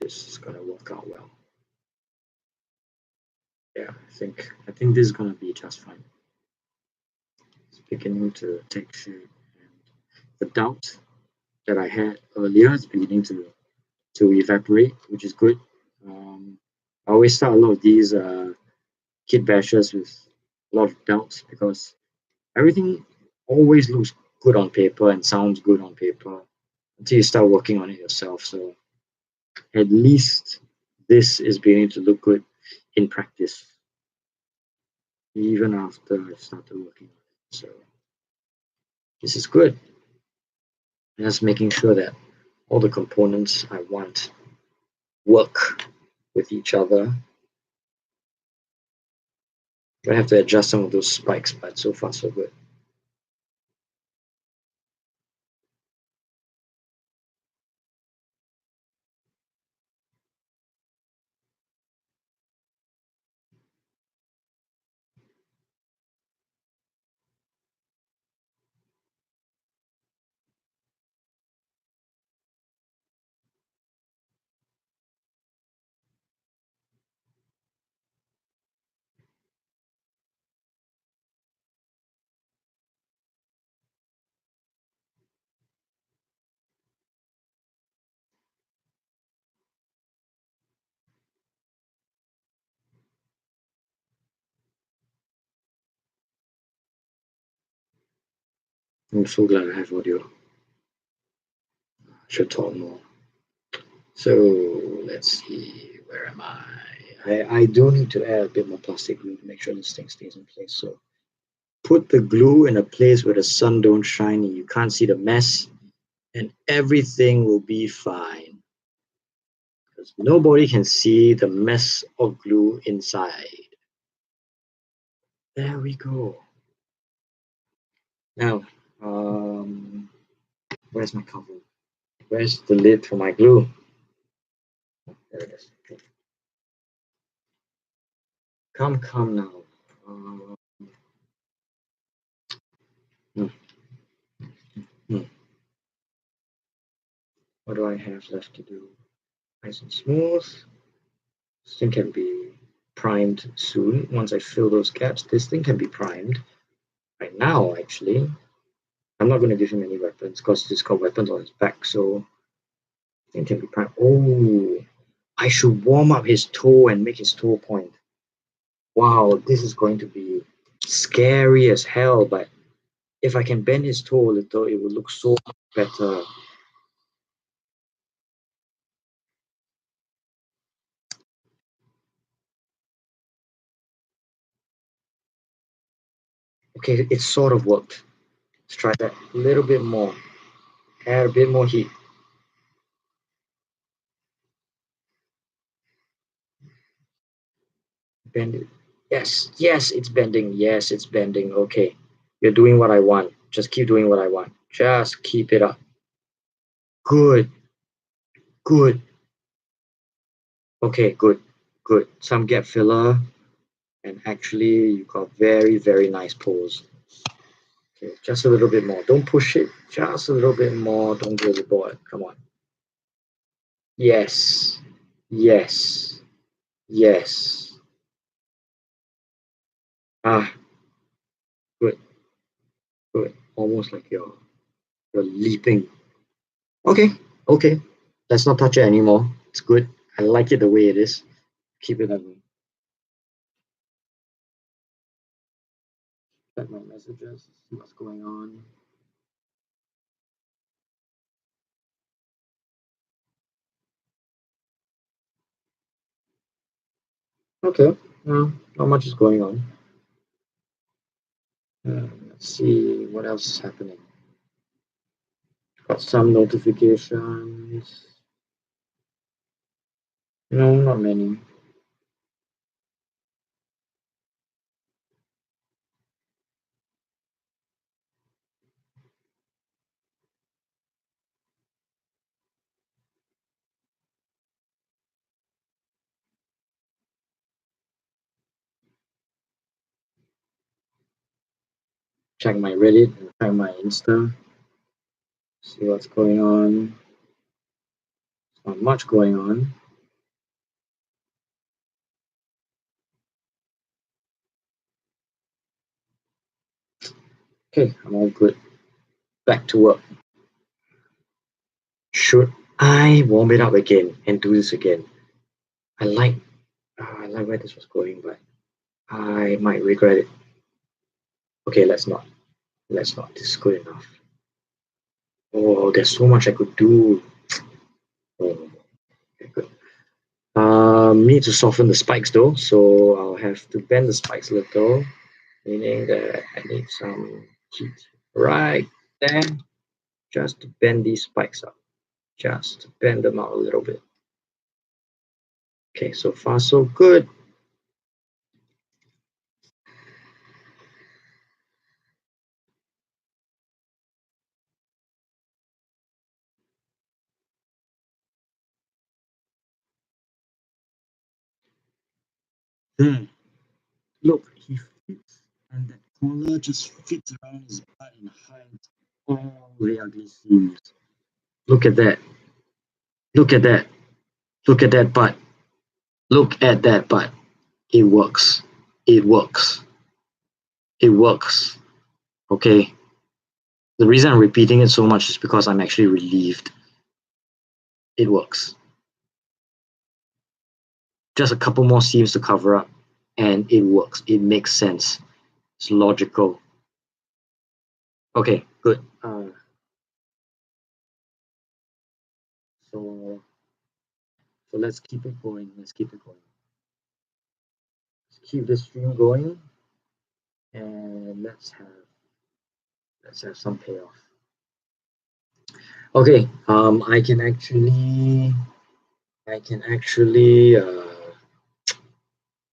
this is gonna work out well. Yeah, I think this is gonna be just fine. It's beginning to take shape, and the doubt that I had earlier is beginning to evaporate, which is good. I always start a lot of these kit bashes with a lot of doubts because everything always looks good on paper and sounds good on paper until you start working on it yourself. So at least this is beginning to look good in practice, even after I started working on it. So this is good. Just making sure that all the components I want work with each other. I have to adjust some of those spikes, but so far so good. I'm so glad I have audio. I should talk more. So let's see, where am I? I do need to add a bit more plastic glue to make sure this thing stays in place. So put the glue in a place where the sun don't shine and you can't see the mess, and everything will be fine. Because nobody can see the mess of glue inside. There we go. Now, where's my cover? Where's the lid for my glue? There it is. Okay. Come now. Hmm, hmm. What do I have left to do? Nice and smooth. This thing can be primed soon. Once I fill those gaps, this thing can be primed right now, actually. I'm not going to give him any weapons because he's got weapons on his back, so it can be primed. Oh, I should warm up his toe and make his toe point. Wow, this is going to be scary as hell, but if I can bend his toe a little, it will look so much better. Okay, it sort of worked. Let's try that a little bit more. Add a bit more heat. Bend it. Yes, it's bending. Yes, it's bending. Okay. You're doing what I want. Just keep doing what I want. Just keep it up. Good. Good. Okay, good. Good. Some gap filler. And actually, you got very, very nice pose. Okay, just a little bit more. Don't push it. Just a little bit more. Don't go overboard. Come on. Yes. Yes. Yes. Ah, good. Good. Almost like you're leaping. Okay. Okay. Let's not touch it anymore. It's good. I like it the way it is. Keep it on. Check my messages. See what's going on. Okay. No, not much is going on. Let's see what else is happening. Got some notifications. No, not many. Check my Reddit and check my Insta. See what's going on. Not much going on. Okay, I'm all good. Back to work. Should I warm it up again and do this again? I like where this was going, but I might regret it. Okay, let's not. Let's not. This is good enough. Oh, there's so much I could do. Oh, okay, good. Need to soften the spikes though, so I'll have to bend the spikes a little, meaning that I need some heat right there, just to bend these spikes up, just to bend them out a little bit. Okay, so far so good. There, look, he fits, and that collar just fits around his butt and hides all the ugly seams. Look at that. Look at that. Look at that butt. Look at that butt. It works. It works. It works. Okay. The reason I'm repeating it so much is because I'm actually relieved. It works. Just a couple more seams to cover up, and it works. It makes sense. It's logical. Okay, good. So let's keep it going. Let's keep it going. Let's keep the stream going, and let's have some payoff. Okay. I can actually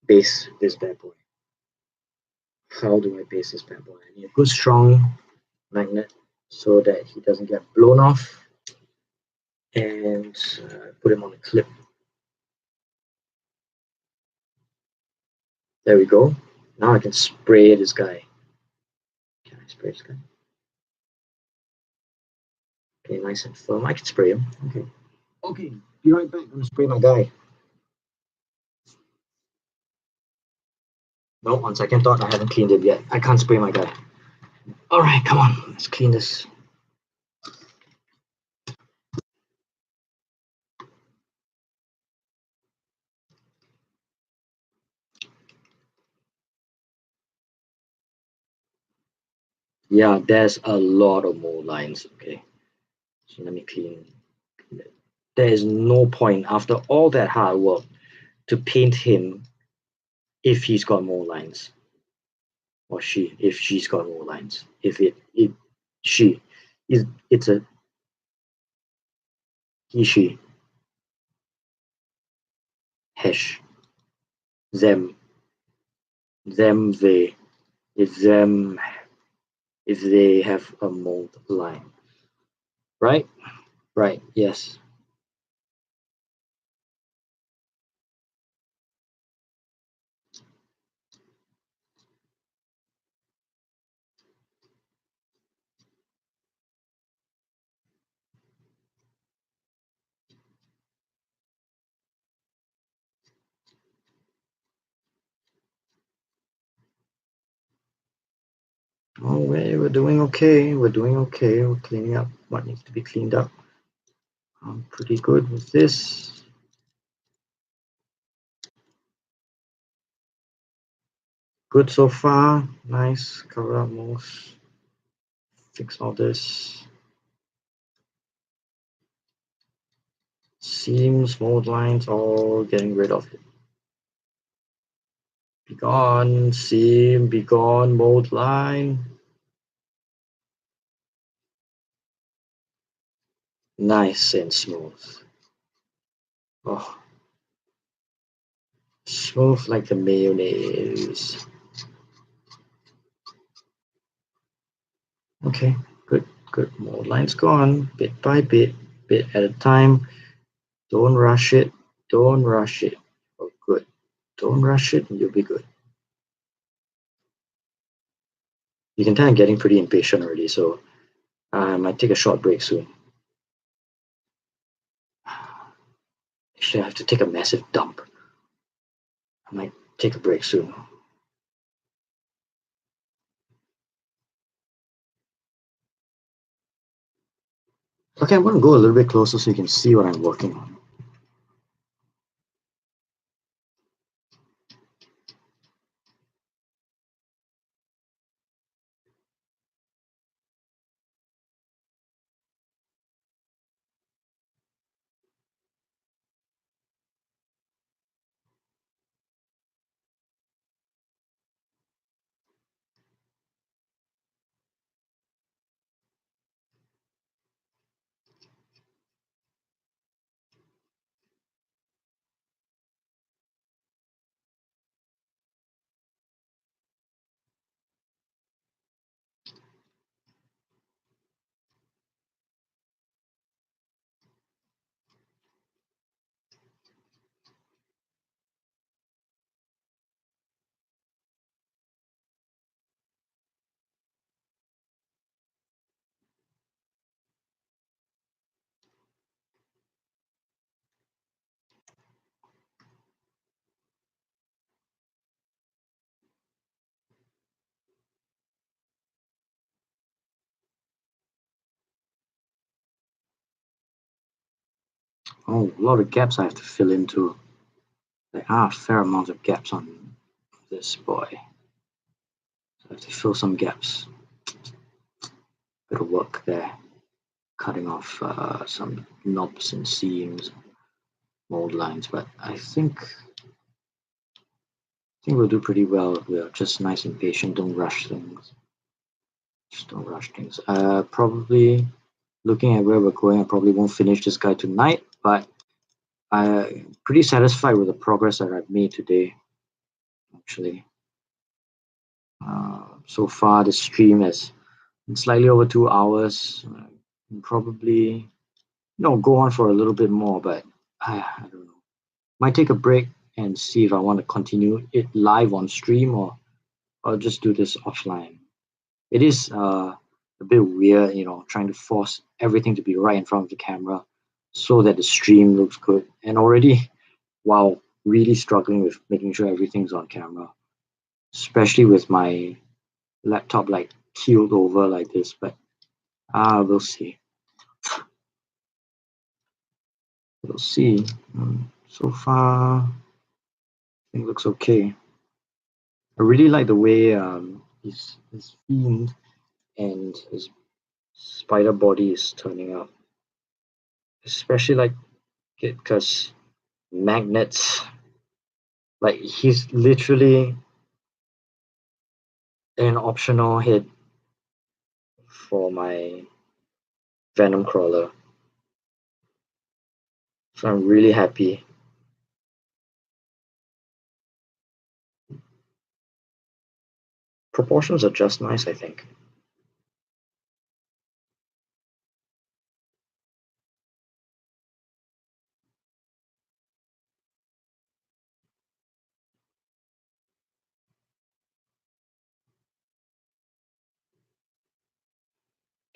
base this bad boy. How do I base this bad boy? I need a good strong magnet so that he doesn't get blown off, and put him on a clip. There we go. Now I can spray this guy. Can I spray this guy? Okay, nice and firm. I can spray him. Okay. Okay, be right back. I'm gonna spray my guy. No, on second thought, I haven't cleaned it yet. I can't spray my guy. All right, come on. Let's clean this. Yeah, there's a lot of more lines. Okay, so let me clean it. There is no point after all that hard work to paint him if he's got more lines, or if she's got more lines. If she is, it's a he, she, hash, them, they, if they have a mold line, right? Right, yes. Oh, we're doing okay. We're doing okay. We're cleaning up what needs to be cleaned up. I'm pretty good with this. Good so far. Nice. Cover up most. Fix all this. Seams, mold lines, all getting rid of it. Be gone, seam, be gone, mold line. Nice and smooth. Oh, smooth like the mayonnaise. Okay, good, good. Mold lines gone, bit by bit, bit at a time. Don't rush it. Don't rush it. Oh, good. Don't rush it, and you'll be good. You can tell I'm getting pretty impatient already, so I might take a short break soon. Actually, I have to take a massive dump. I might take a break soon. Okay, I'm going to go a little bit closer so you can see what I'm working on. Oh, a lot of gaps I have to fill in too. There are a fair amount of gaps on this boy. So I have to fill some gaps. Bit of work there. Cutting off some knobs and seams, mold lines, but I think we'll do pretty well. We're just nice and patient. Don't rush things. Just don't rush things. Probably looking at where we're going, I probably won't finish this guy tonight, but I'm pretty satisfied with the progress that I've made today. Actually, so far the stream has been slightly over 2 hours. Probably go on for a little bit more, but I don't know. Might take a break and see if I want to continue it live on stream or I'll just do this offline. It is a bit weird, trying to force everything to be right in front of the camera so that the stream looks good. And already, wow, really struggling with making sure everything's on camera, especially with my laptop like keeled over like this. But we'll see. We'll see. So far, I think looks okay. I really like the way his fiend and his spider body is turning out. Especially like it because magnets, like he's literally an optional head for my Venom crawler. So I'm really happy. Proportions are just nice, I think.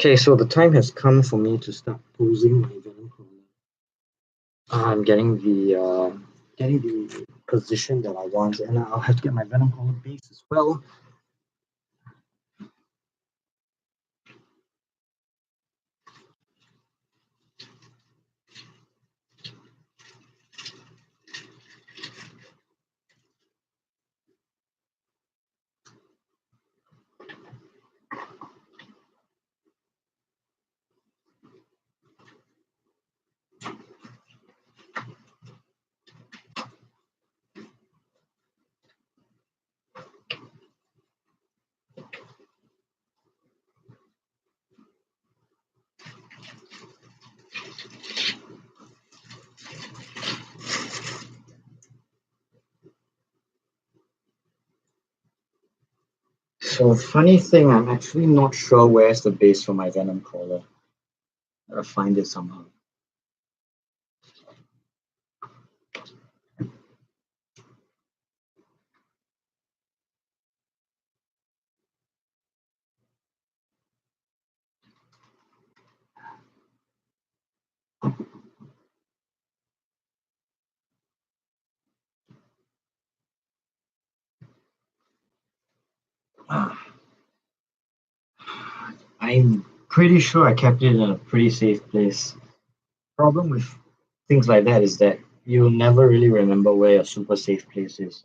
Okay, so the time has come for me to start posing my venom crawler. I'm getting the position that I want, and I'll have to get my venom crawler base as well. So funny thing, I'm actually not sure where's the base for my venom crawler. I'll find it somehow. I'm pretty sure I kept it in a pretty safe place. Problem with things like that is that you'll never really remember where your super safe place is.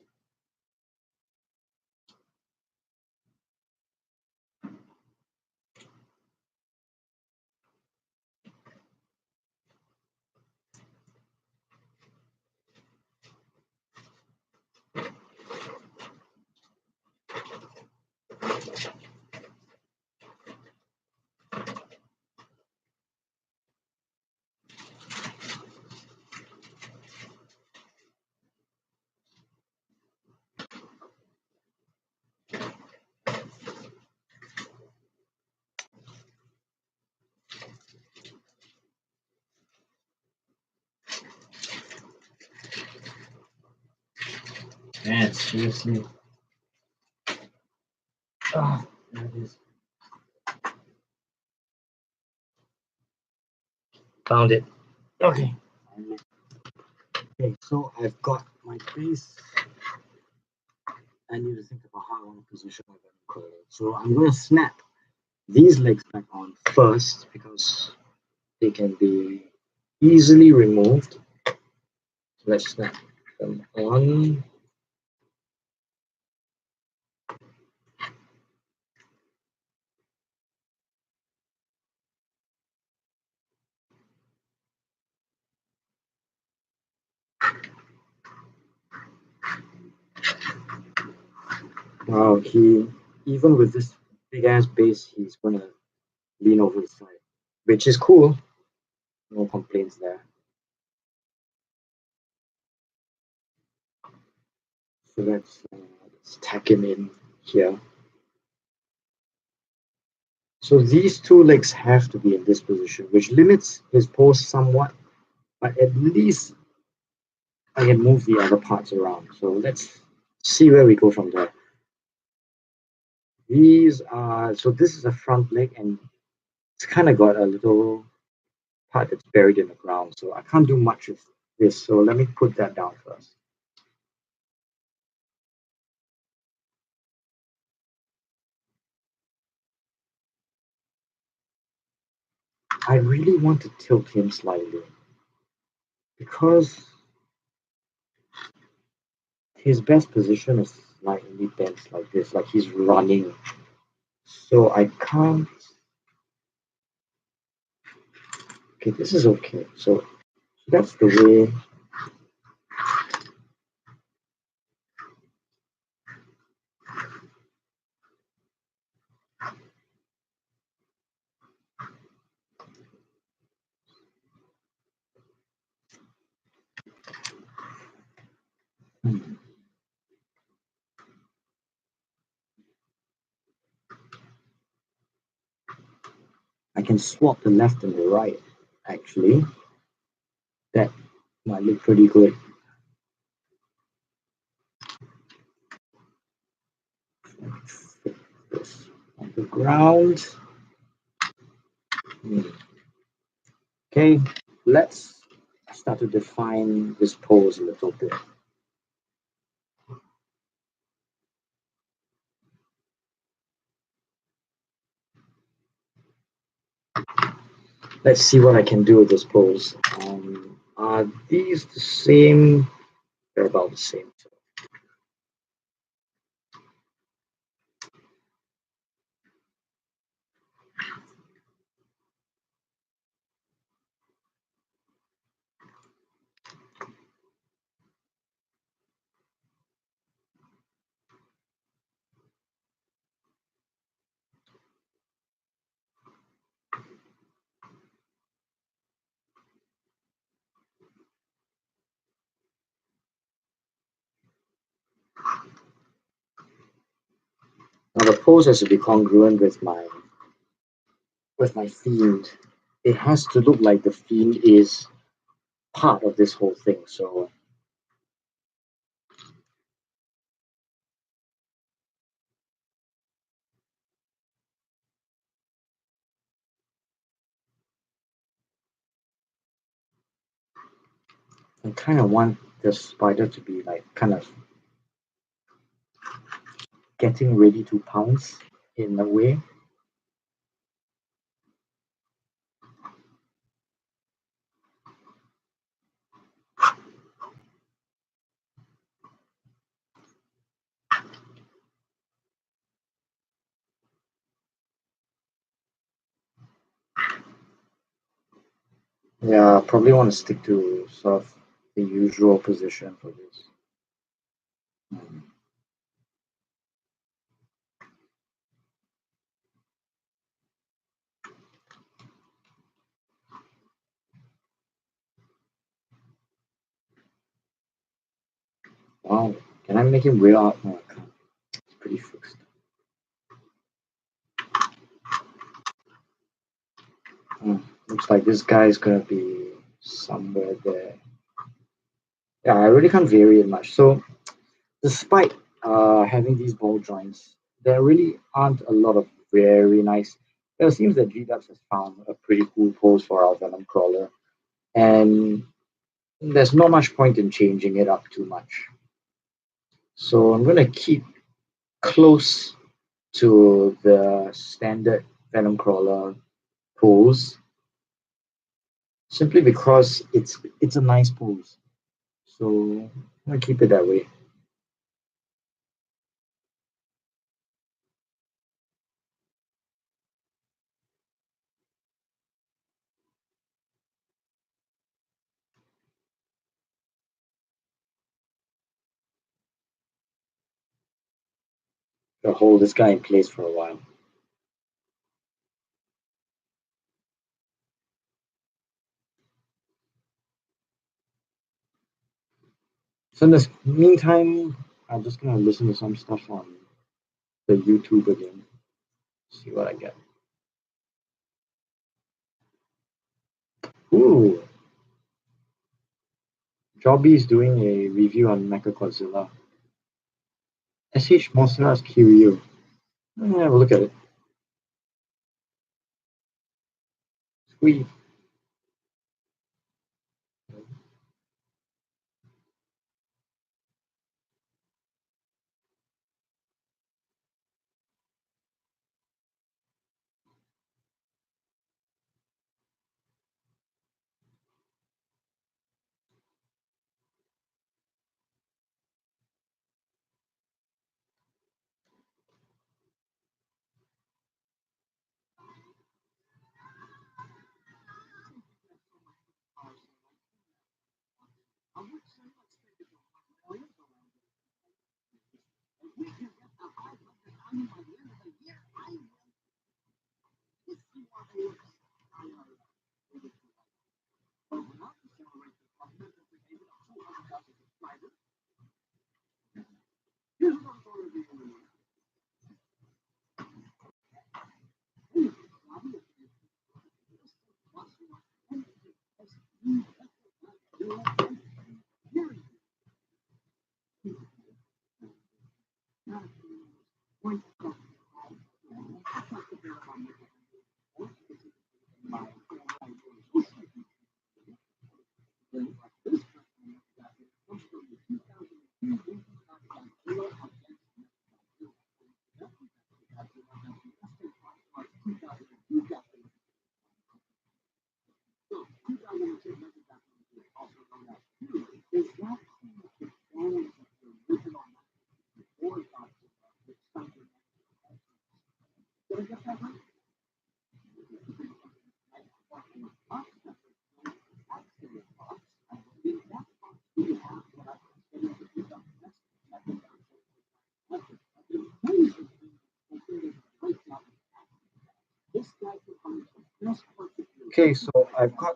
Man, seriously. Ah, there it is. Found it. Okay. Okay, so I've got my base. I need to think about how I want to position my venom crawler. So I'm going to snap these legs back on first because they can be easily removed. So let's snap them on. Wow, even with this big ass base, he's going to lean over the side, which is cool. No complaints there. So let's tack him in here. So these two legs have to be in this position, which limits his pose somewhat, but at least I can move the other parts around. So let's see where we go from there. So this is a front leg, and it's kind of got a little part that's buried in the ground. So I can't do much with this. So let me put that down first. I really want to tilt him slightly because his best position is slightly bent like this, like he's running. So I can't. Okay, this is okay. So that's the way. I can swap the left and the right, actually. That might look pretty good. This on the ground. Okay, let's start to define this pose a little bit. Let's see what I can do with this pose. Are these the same? They're about the same. Now the pose has to be congruent with my fiend. It has to look like the fiend is part of this whole thing. So I kind of want the spider to be like kind of getting ready to pounce in a way. Yeah, probably want to stick to sort of the usual position for this. Wow, can I make him way out? No, I can't. It's pretty fixed. Looks like this guy is gonna be somewhere there. Yeah, I really can't vary it much. So despite having these ball joints, there really aren't a lot of very nice. It seems that G-Dubs has found a pretty cool pose for our Venom Crawler, and there's not much point in changing it up too much. So I'm gonna keep close to the standard Venom Crawler pose, simply because it's a nice pose. So I'm gonna keep it that way. I'll hold this guy in place for a while. So in the meantime, I'm just gonna listen to some stuff on the YouTube again, see what I get. Ooh, Jobby's doing a review on Mechagodzilla. SH Monstera's Kiryu. Let me have a look at it. Squeeze. Okay, so I've got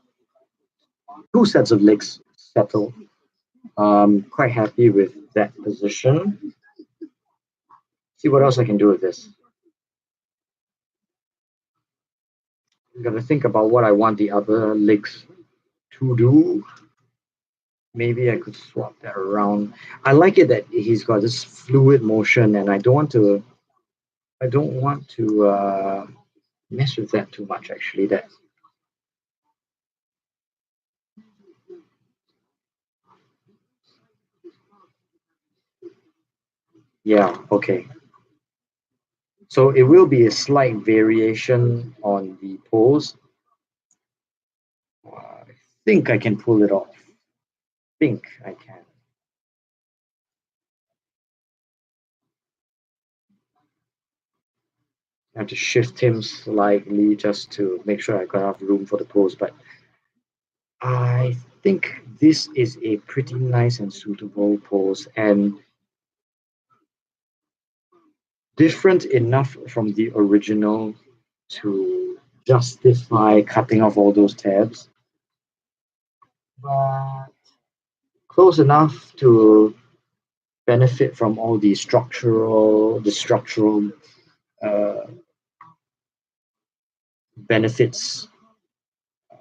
two sets of legs settled. Quite happy with that position. See what else I can do with this. I'm gonna think about what I want the other legs to do. Maybe I could swap that around. I like it that he's got this fluid motion, and I don't want to. I don't want to mess with that too much. Actually, that. Yeah. Okay. So it will be a slight variation on the pose. I think I can pull it off. Think I can. I have to shift him slightly just to make sure I got enough room for the pose, but I think this is a pretty nice and suitable pose and different enough from the original to justify cutting off all those tabs, but close enough to benefit from all the structural uh, benefits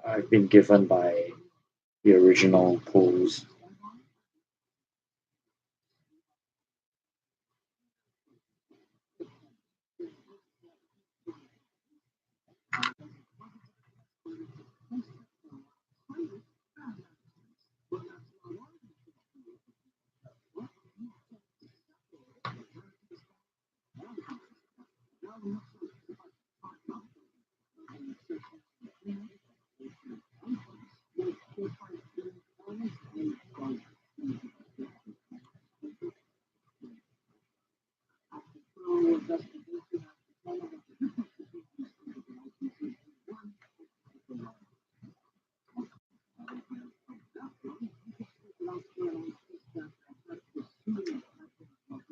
I've been given by the original pose.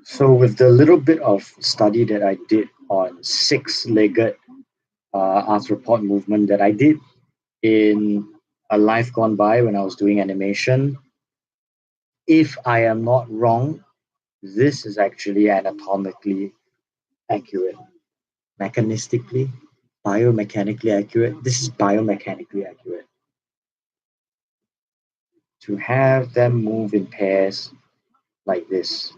So with the little bit of study that I did on six-legged arthropod movement that I did in a life gone by when I was doing animation, if I am not wrong, this is actually anatomically accurate, mechanistically, biomechanically accurate. This is biomechanically accurate. To have them move in pairs like this,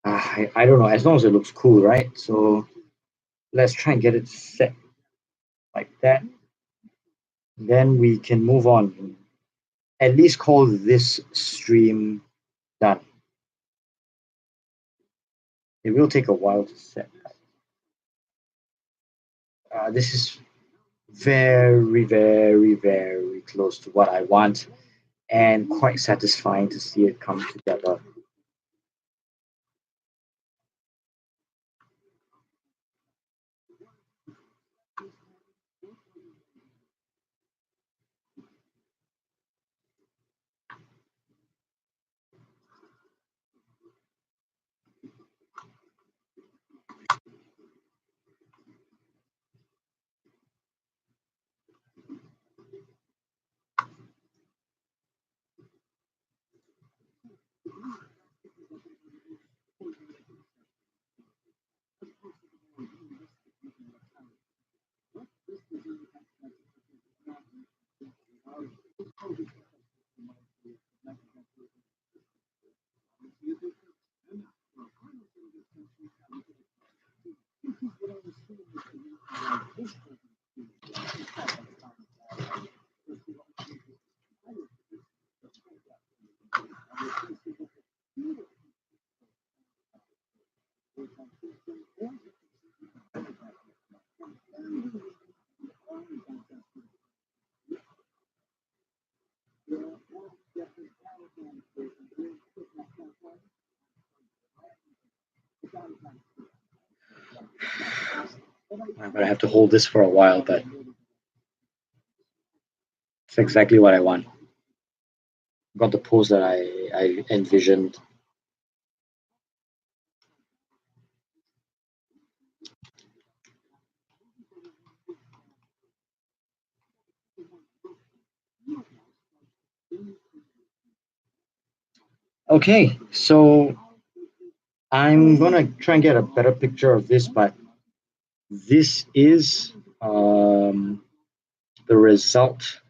I don't know. As long as it looks cool, right? So let's try and get it set like that. Then we can move on. At least call this stream done. It will take a while to set. This is very, very, very close to what I want and quite satisfying to see it come together. I'm gonna have to hold this for a while, but it's exactly what I want. Got the pose that I envisioned. Okay, so I'm gonna try and get a better picture of this, but this is the result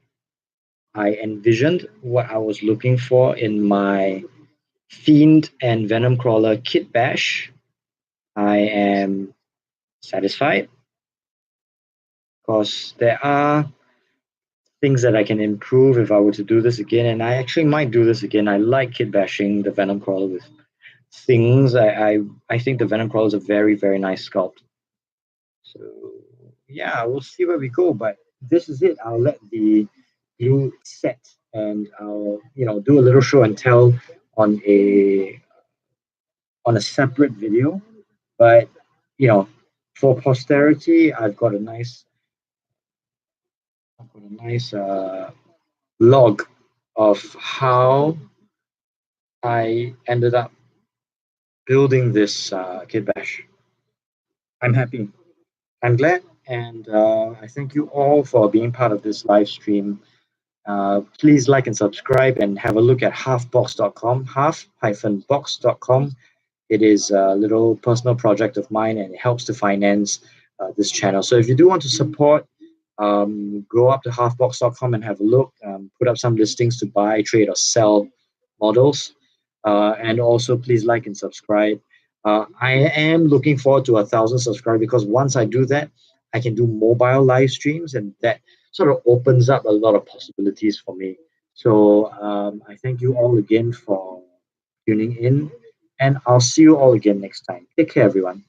I envisioned, what I was looking for in my Fiend and Venom Crawler Kitbash. I am satisfied because there are things that I can improve if I were to do this again, and I actually might do this again. I like kitbashing the Venom Crawler with things. I think the Venom Crawler is a very, very nice sculpt. So yeah, we'll see where we go. But this is it. I'll let the glue set, and I'll do a little show and tell on a separate video. But you know, for posterity, I've got a nice log of how I ended up building this kitbash. I'm happy. I'm glad, and I thank you all for being part of this live stream. Please like and subscribe and have a look at halfbox.com, half-box.com. It is a little personal project of mine and it helps to finance this channel. So if you do want to support, go up to halfbox.com and have a look, put up some listings to buy, trade, or sell models. And also, please like and subscribe. I am looking forward to 1,000 subscribers because once I do that, I can do mobile live streams, and that sort of opens up a lot of possibilities for me. So I thank you all again for tuning in, and I'll see you all again next time. Take care, everyone.